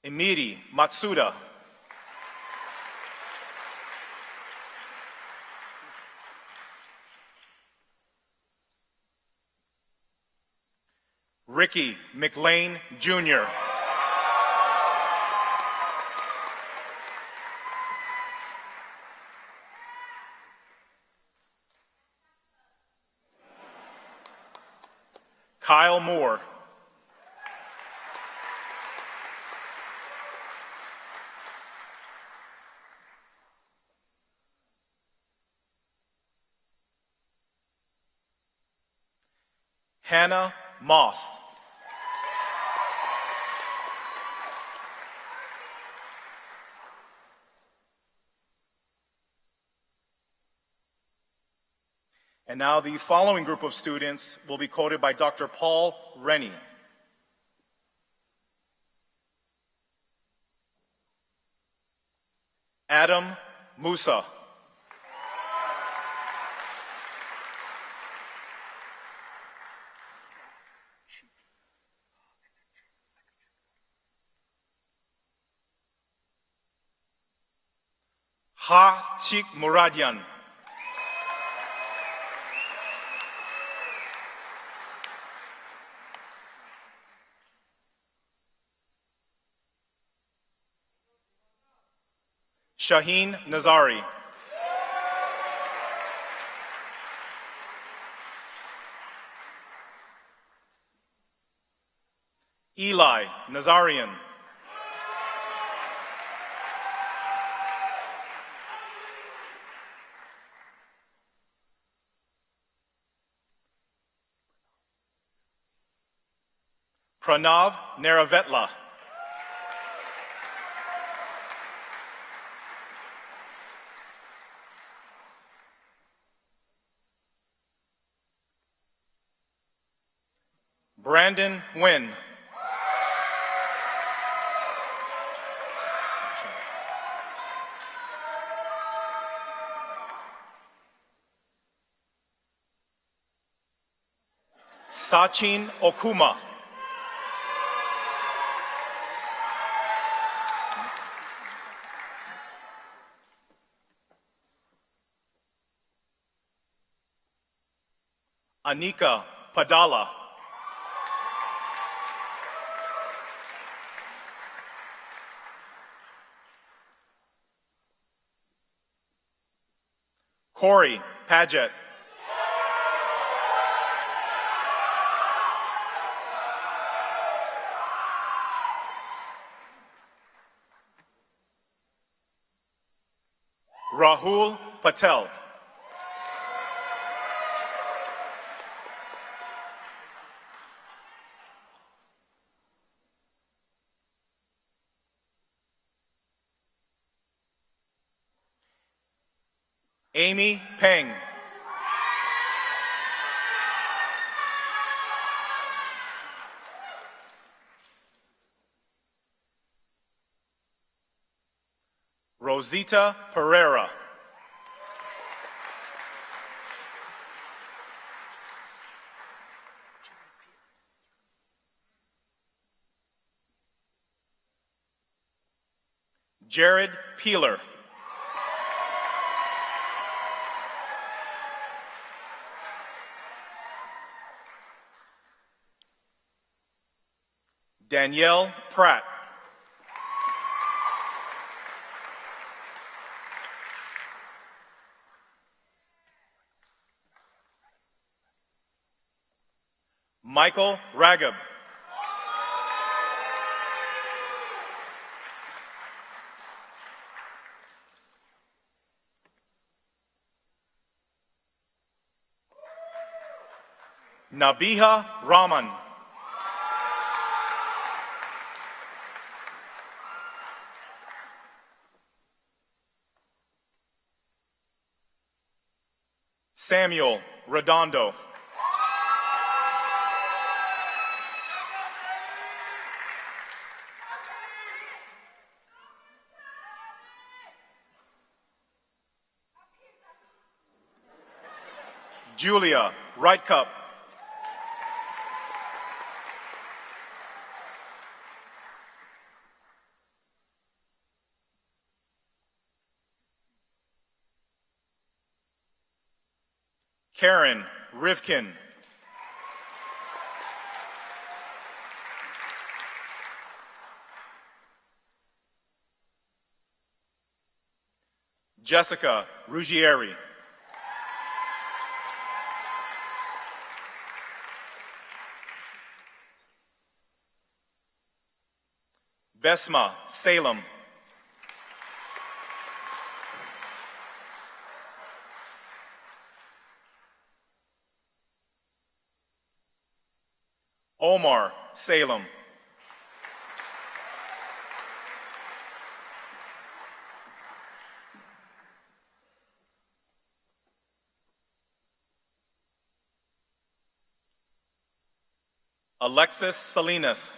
Speaker 1: Emiri Matsuda. Ricky McLean Jr. Kyle Moore. Hannah Moss. And now the following group of students will be quoted by Dr. Paul Rennie. Adam Musa. Ha Chik Muradian. Shaheen Nazari. Eli Nazarian. Pranav Neravetla. Brandon Nguyen. Sachin Okuma. Anika Padala. Corey Paget. Rahul Patel. Amy Peng. Rosita Pereira. Jared Peeler. Danielle Pratt. Michael Ragab. Nabiha Rahman. Samuel Redondo. Julia Right Cup. Karen Rivkin. Jessica Ruggieri. Besma Salem. Omar Salem. Alexis Salinas.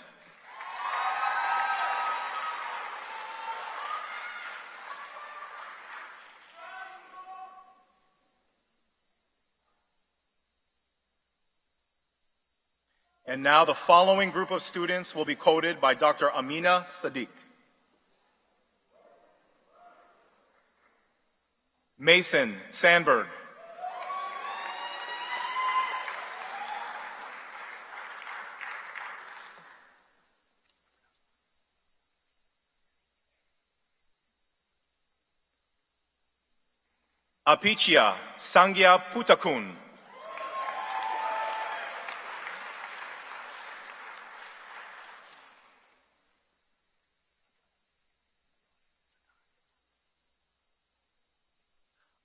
Speaker 1: And now the following group of students will be coded by Dr. Amina Sadiq. Mason Sandberg. Apichia Sangya Putakun.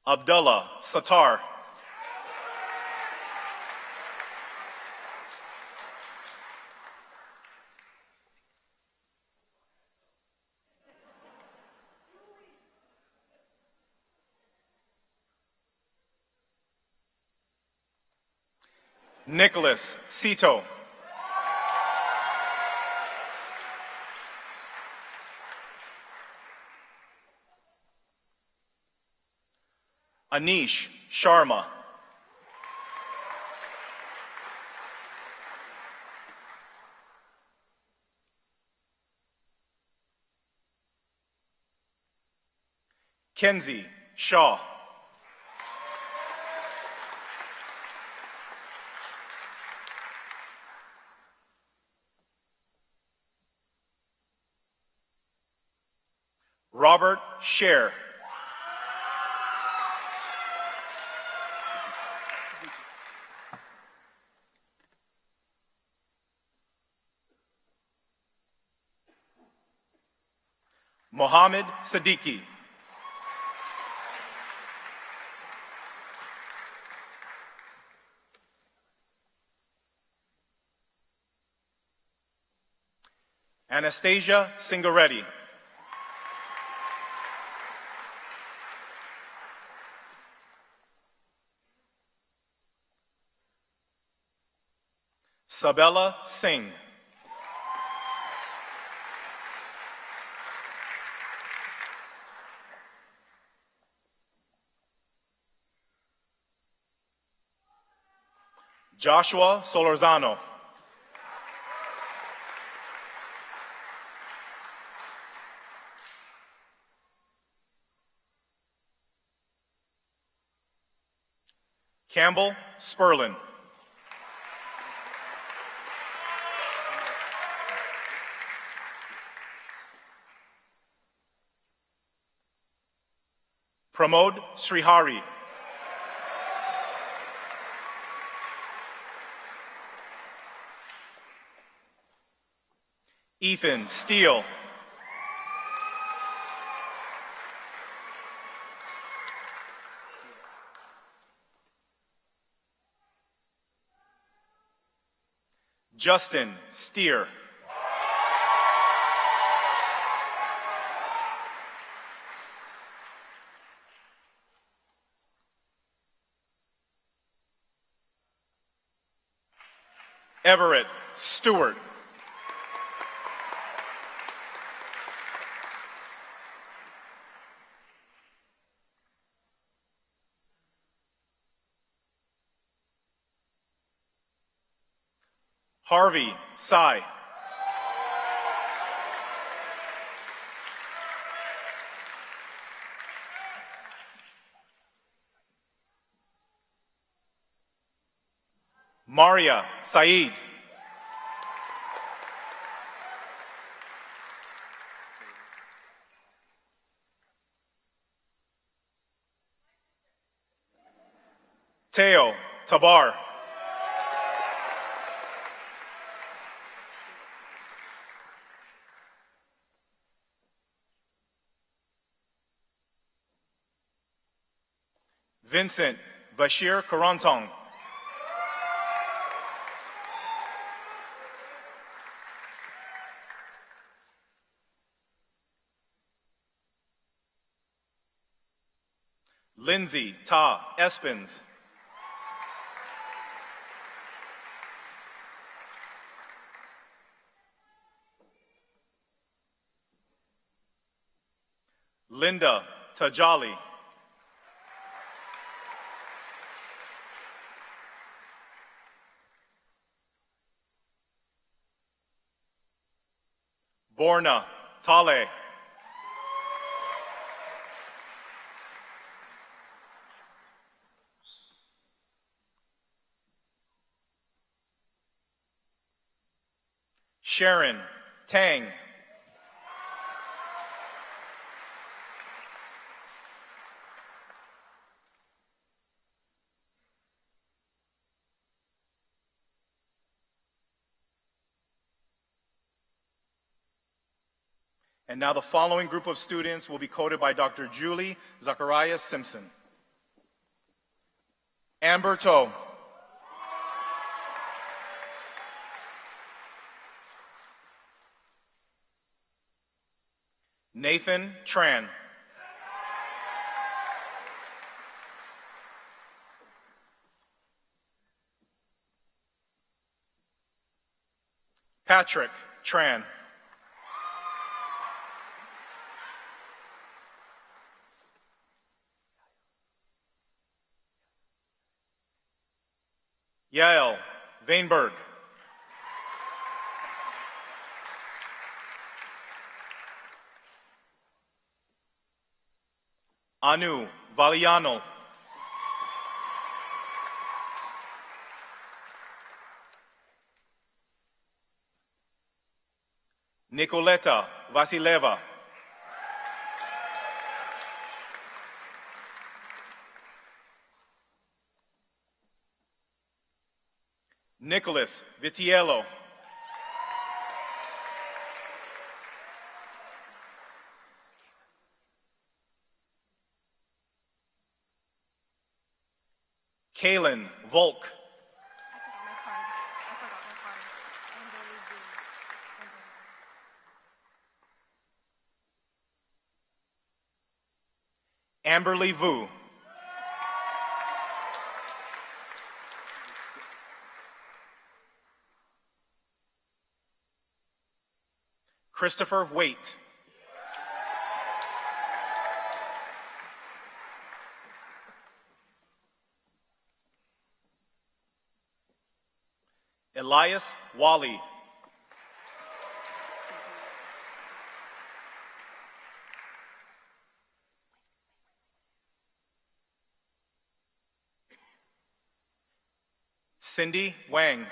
Speaker 1: Abdullah Sattar. Nicholas Cito. Anish Sharma. Kenzie Shaw. Robert Scher. Mohammed Siddiqui. Anastasia Singaretti. Sabella Singh. Joshua Solorzano. Campbell Sperlin. Pramod Srihari. Ethan Steele. Justin Steer. Everett Stewart. Harvey Sai. Maria Saeed. Teo Tabar. Vincent Bashir Karantong. Lindsay Ta Espins. Linda Tajali. Borna Tale. Sharon Tang. And now the following group of students will be coded by Dr. Julie Zacharias Simpson. Amber Toe. Nathan Tran. Patrick Tran. Yael Vainberg. Anu Valiano. Nicoleta Vasileva. Nicholas Vitiello. Kaylin Volk. Amberly Vu. Christopher Waite. Elias Wally. Cindy Wang.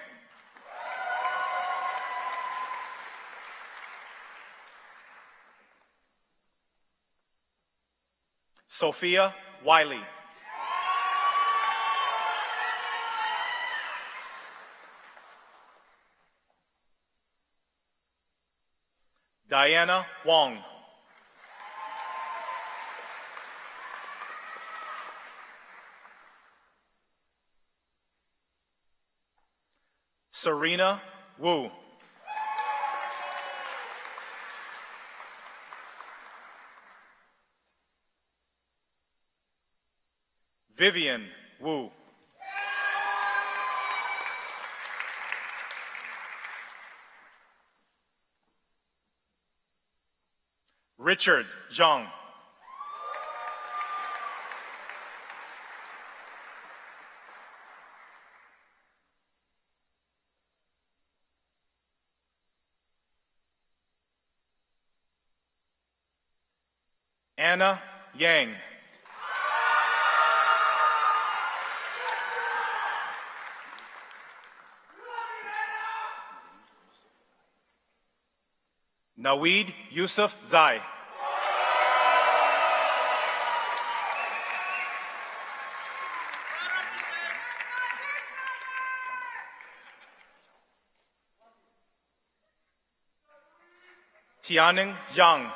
Speaker 1: Sophia Wiley. Diana Wong. Serena Wu. Vivian Wu. Richard Zhang. Anna Yang. Naweed Yusuf Zai. Tianning Yang.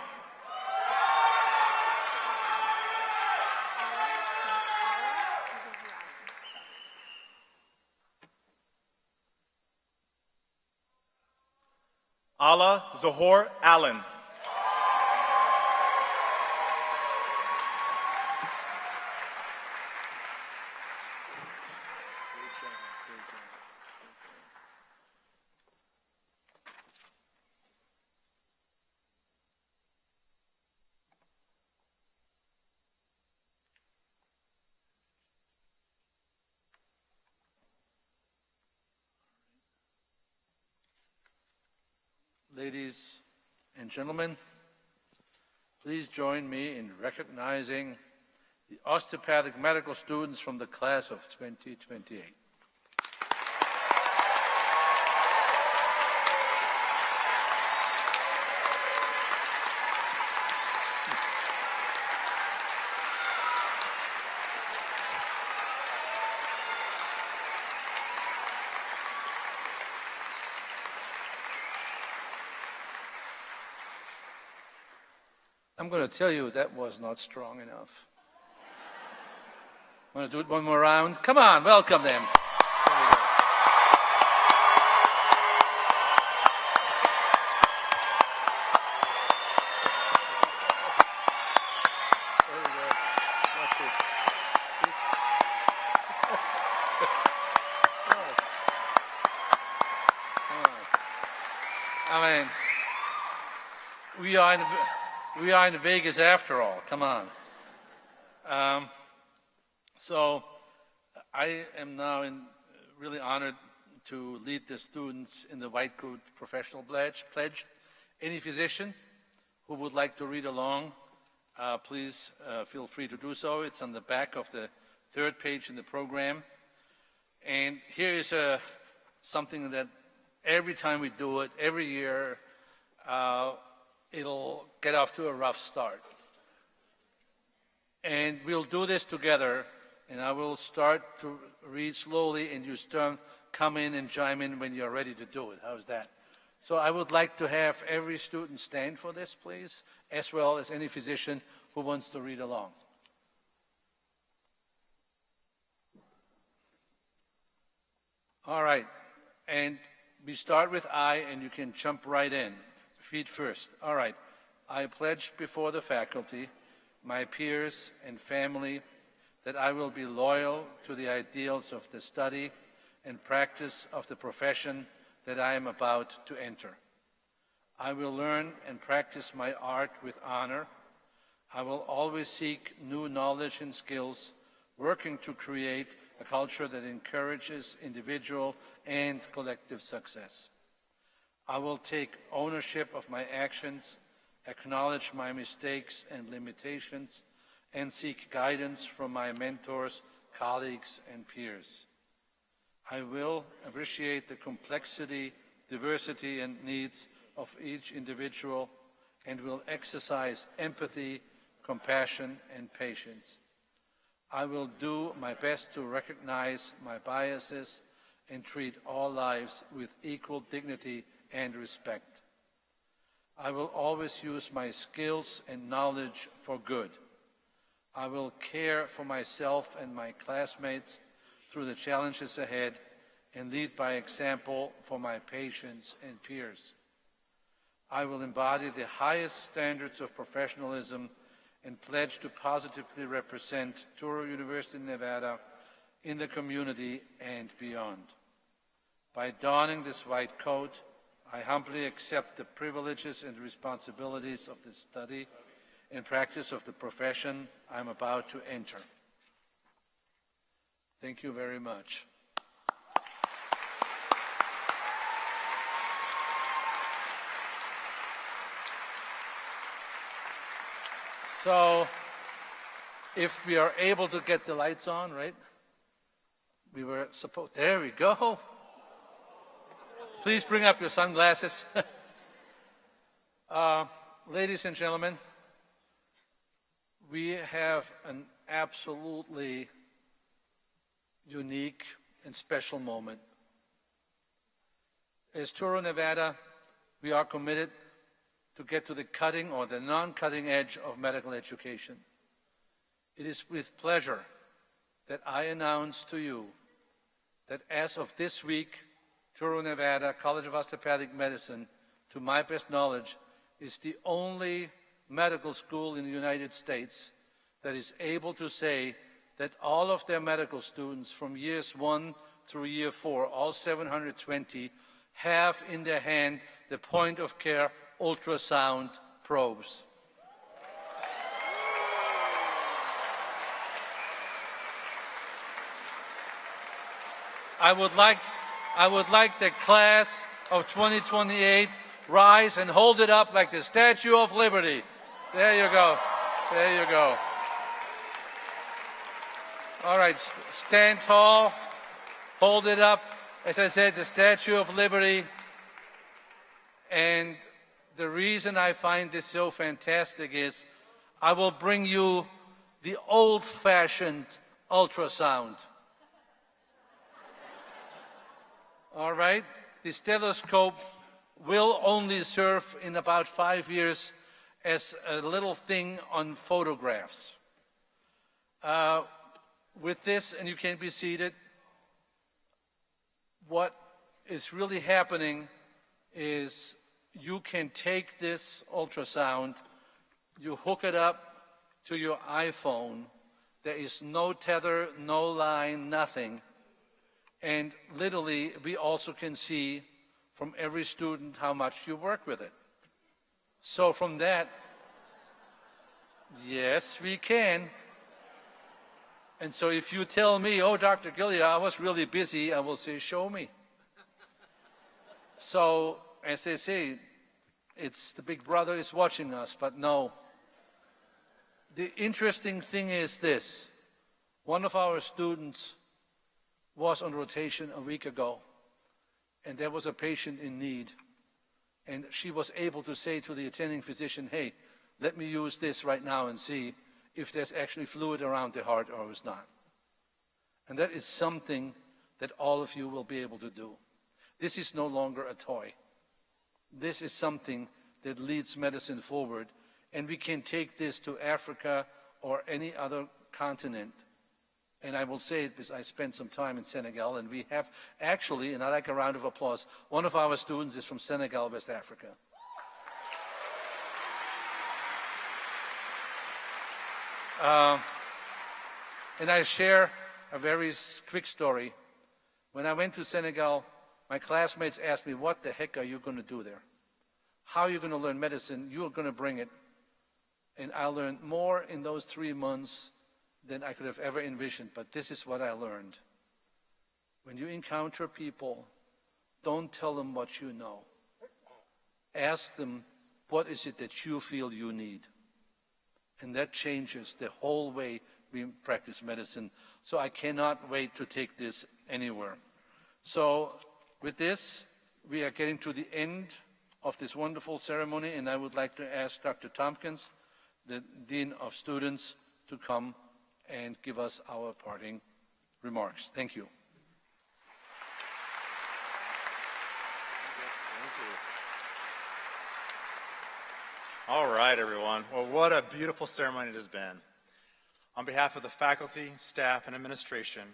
Speaker 1: Ala Zahor Allen.
Speaker 2: Ladies and gentlemen, please join me in recognizing the osteopathic medical students from the class of 2028. I'm going to tell you that was not strong enough. Want to do it one more round? Come on, welcome them. I mean, we are in Vegas after all. Come on. So I am now really honored to lead the students in the White Coat Professional Pledge. Any physician who would like to read along, please feel free to do so. It's on the back of the third page in the program. And here is something that every time we do it, every year, it'll get off to a rough start. And we'll do this together, and I will start to read slowly, and you come in and chime in when you're ready to do it. How's that? So I would like to have every student stand for this, please, as well as any physician who wants to read along. All right, and we start with I, and you can jump right in. Feet first. All right. I pledge before the faculty, my peers, and family that I will be loyal to the ideals of the study and practice of the profession that I am about to enter. I will learn and practice my art with honor. I will always seek new knowledge and skills, working to create a culture that encourages individual and collective success. I will take ownership of my actions, acknowledge my mistakes and limitations, and seek guidance from my mentors, colleagues, and peers. I will appreciate the complexity, diversity, and needs of each individual, and will exercise empathy, compassion, and patience. I will do my best to recognize my biases and treat all lives with equal dignity and respect. I will always use my skills and knowledge for good. I will care for myself and my classmates through the challenges ahead and lead by example for my patients and peers. I will embody the highest standards of professionalism and pledge to positively represent Touro University, Nevada in the community and beyond. By donning this white coat, I humbly accept the privileges and responsibilities of the study and practice of the profession I'm about to enter. Thank you very much. So, if we are able to get the lights on, right? We were supposed, there we go. Please bring up your sunglasses. Ladies and gentlemen, we have an absolutely unique and special moment. As Touro, Nevada, we are committed to get to the cutting or the non-cutting edge of medical education. It is with pleasure that I announce to you that as of this week, Touro, Nevada College of Osteopathic Medicine, to my best knowledge, is the only medical school in the United States that is able to say that all of their medical students from years 1 through year 4, all 720, have in their hand the point-of-care ultrasound probes. I would like the class of 2028 rise and hold it up like the Statue of Liberty. There you go. There you go. All right, stand tall, hold it up. As I said, the Statue of Liberty. And the reason I find this so fantastic is I will bring you the old-fashioned ultrasound. All right? The stethoscope will only serve in about 5 years as a little thing on photographs. With this, and you can be seated, what is really happening is you can take this ultrasound, you hook it up to your iPhone. There is no tether, no line, nothing. And literally, we also can see from every student how much you work with it. So from that, yes, we can. And so if you tell me, oh, Dr. Gillia, I was really busy, I will say, show me. So, as they say, it's the big brother is watching us, but no. The interesting thing is this. One of our students was on rotation a week ago, and there was a patient in need. And she was able to say to the attending physician, hey, let me use this right now and see if there's actually fluid around the heart or it's not. And that is something that all of you will be able to do. This is no longer a toy. This is something that leads medicine forward, and we can take this to Africa or any other continent. And I will say it because I spent some time in Senegal, and we have actually, and I'd like a round of applause, one of our students is from Senegal, West Africa. And I share a very quick story. When I went to Senegal, my classmates asked me, what the heck are you going to do there? How are you going to learn medicine? You're going to bring it. And I learned more in those 3 months than I could have ever envisioned. But this is what I learned. When you encounter people, don't tell them what you know. Ask them, what is it that you feel you need? And that changes the whole way we practice medicine. So I cannot wait to take this anywhere. So with this, we are getting to the end of this wonderful ceremony, and I would like to ask Dr. Tompkins, the Dean of Students, to come and give us our parting remarks. Thank you.
Speaker 7: All right, everyone. Well, what a beautiful ceremony it has been. On behalf of the faculty, staff, and administration,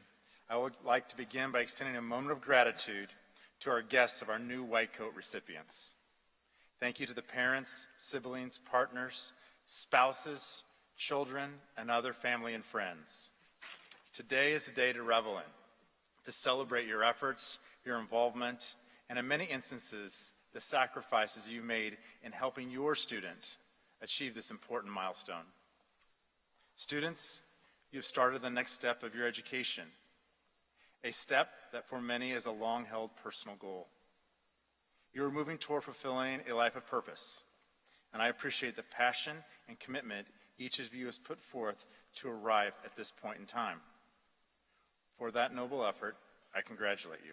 Speaker 7: I would like to begin by extending a moment of gratitude to our guests of our new White Coat recipients. Thank you to the parents, siblings, partners, spouses, children, and other family and friends. Today is a day to revel in, to celebrate your efforts, your involvement, and in many instances, the sacrifices you made in helping your student achieve this important milestone. Students, you've started the next step of your education, a step that for many is a long-held personal goal. You are moving toward fulfilling a life of purpose, and I appreciate the passion and commitment each of you has put forth to arrive at this point in time. For that noble effort, I congratulate you.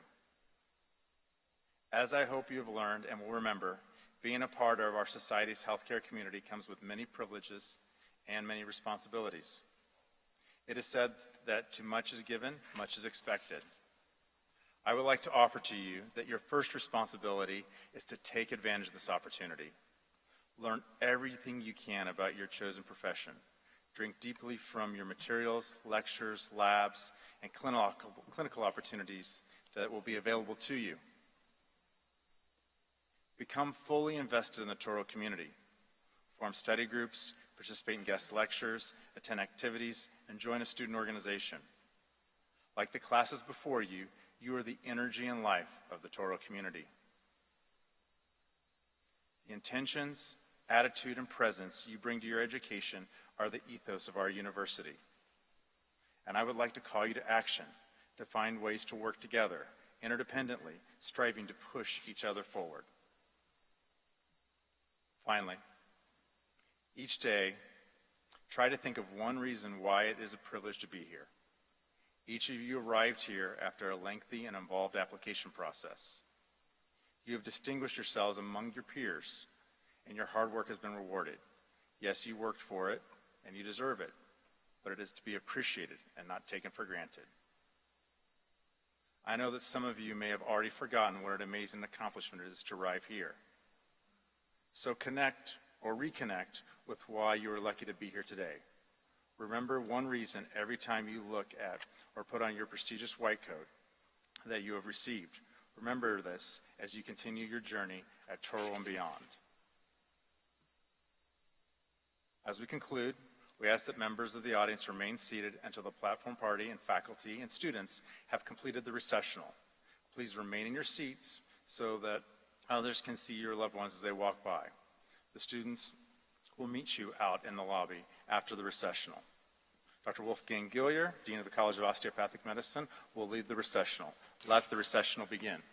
Speaker 7: As I hope you have learned and will remember, being a part of our society's healthcare community comes with many privileges and many responsibilities. It is said that too much is given, much is expected. I would like to offer to you that your first responsibility is to take advantage of this opportunity. Learn everything you can about your chosen profession. Drink deeply from your materials, lectures, labs, and clinical opportunities that will be available to you. Become fully invested in the Touro community. Form study groups, participate in guest lectures, attend activities, and join a student organization. Like the classes before you, you are the energy and life of the Touro community. The intentions, attitude, and presence you bring to your education are the ethos of our university. And I would like to call you to action, to find ways to work together, interdependently, striving to push each other forward. Finally, each day, try to think of one reason why it is a privilege to be here. Each of you arrived here after a lengthy and involved application process. You have distinguished yourselves among your peers, and your hard work has been rewarded. Yes, you worked for it, and you deserve it, but it is to be appreciated and not taken for granted. I know that some of you may have already forgotten what an amazing accomplishment it is to arrive here. So connect or reconnect with why you are lucky to be here today. Remember one reason every time you look at or put on your prestigious white coat that you have received. Remember this as you continue your journey at Touro and beyond. As we conclude, we ask that members of the audience remain seated until the platform party and faculty and students have completed the recessional. Please remain in your seats so that others can see your loved ones as they walk by. The students will meet you out in the lobby after the recessional. Dr. Wolfgang Gillier, Dean of the College of Osteopathic Medicine, will lead the recessional. Let the recessional begin.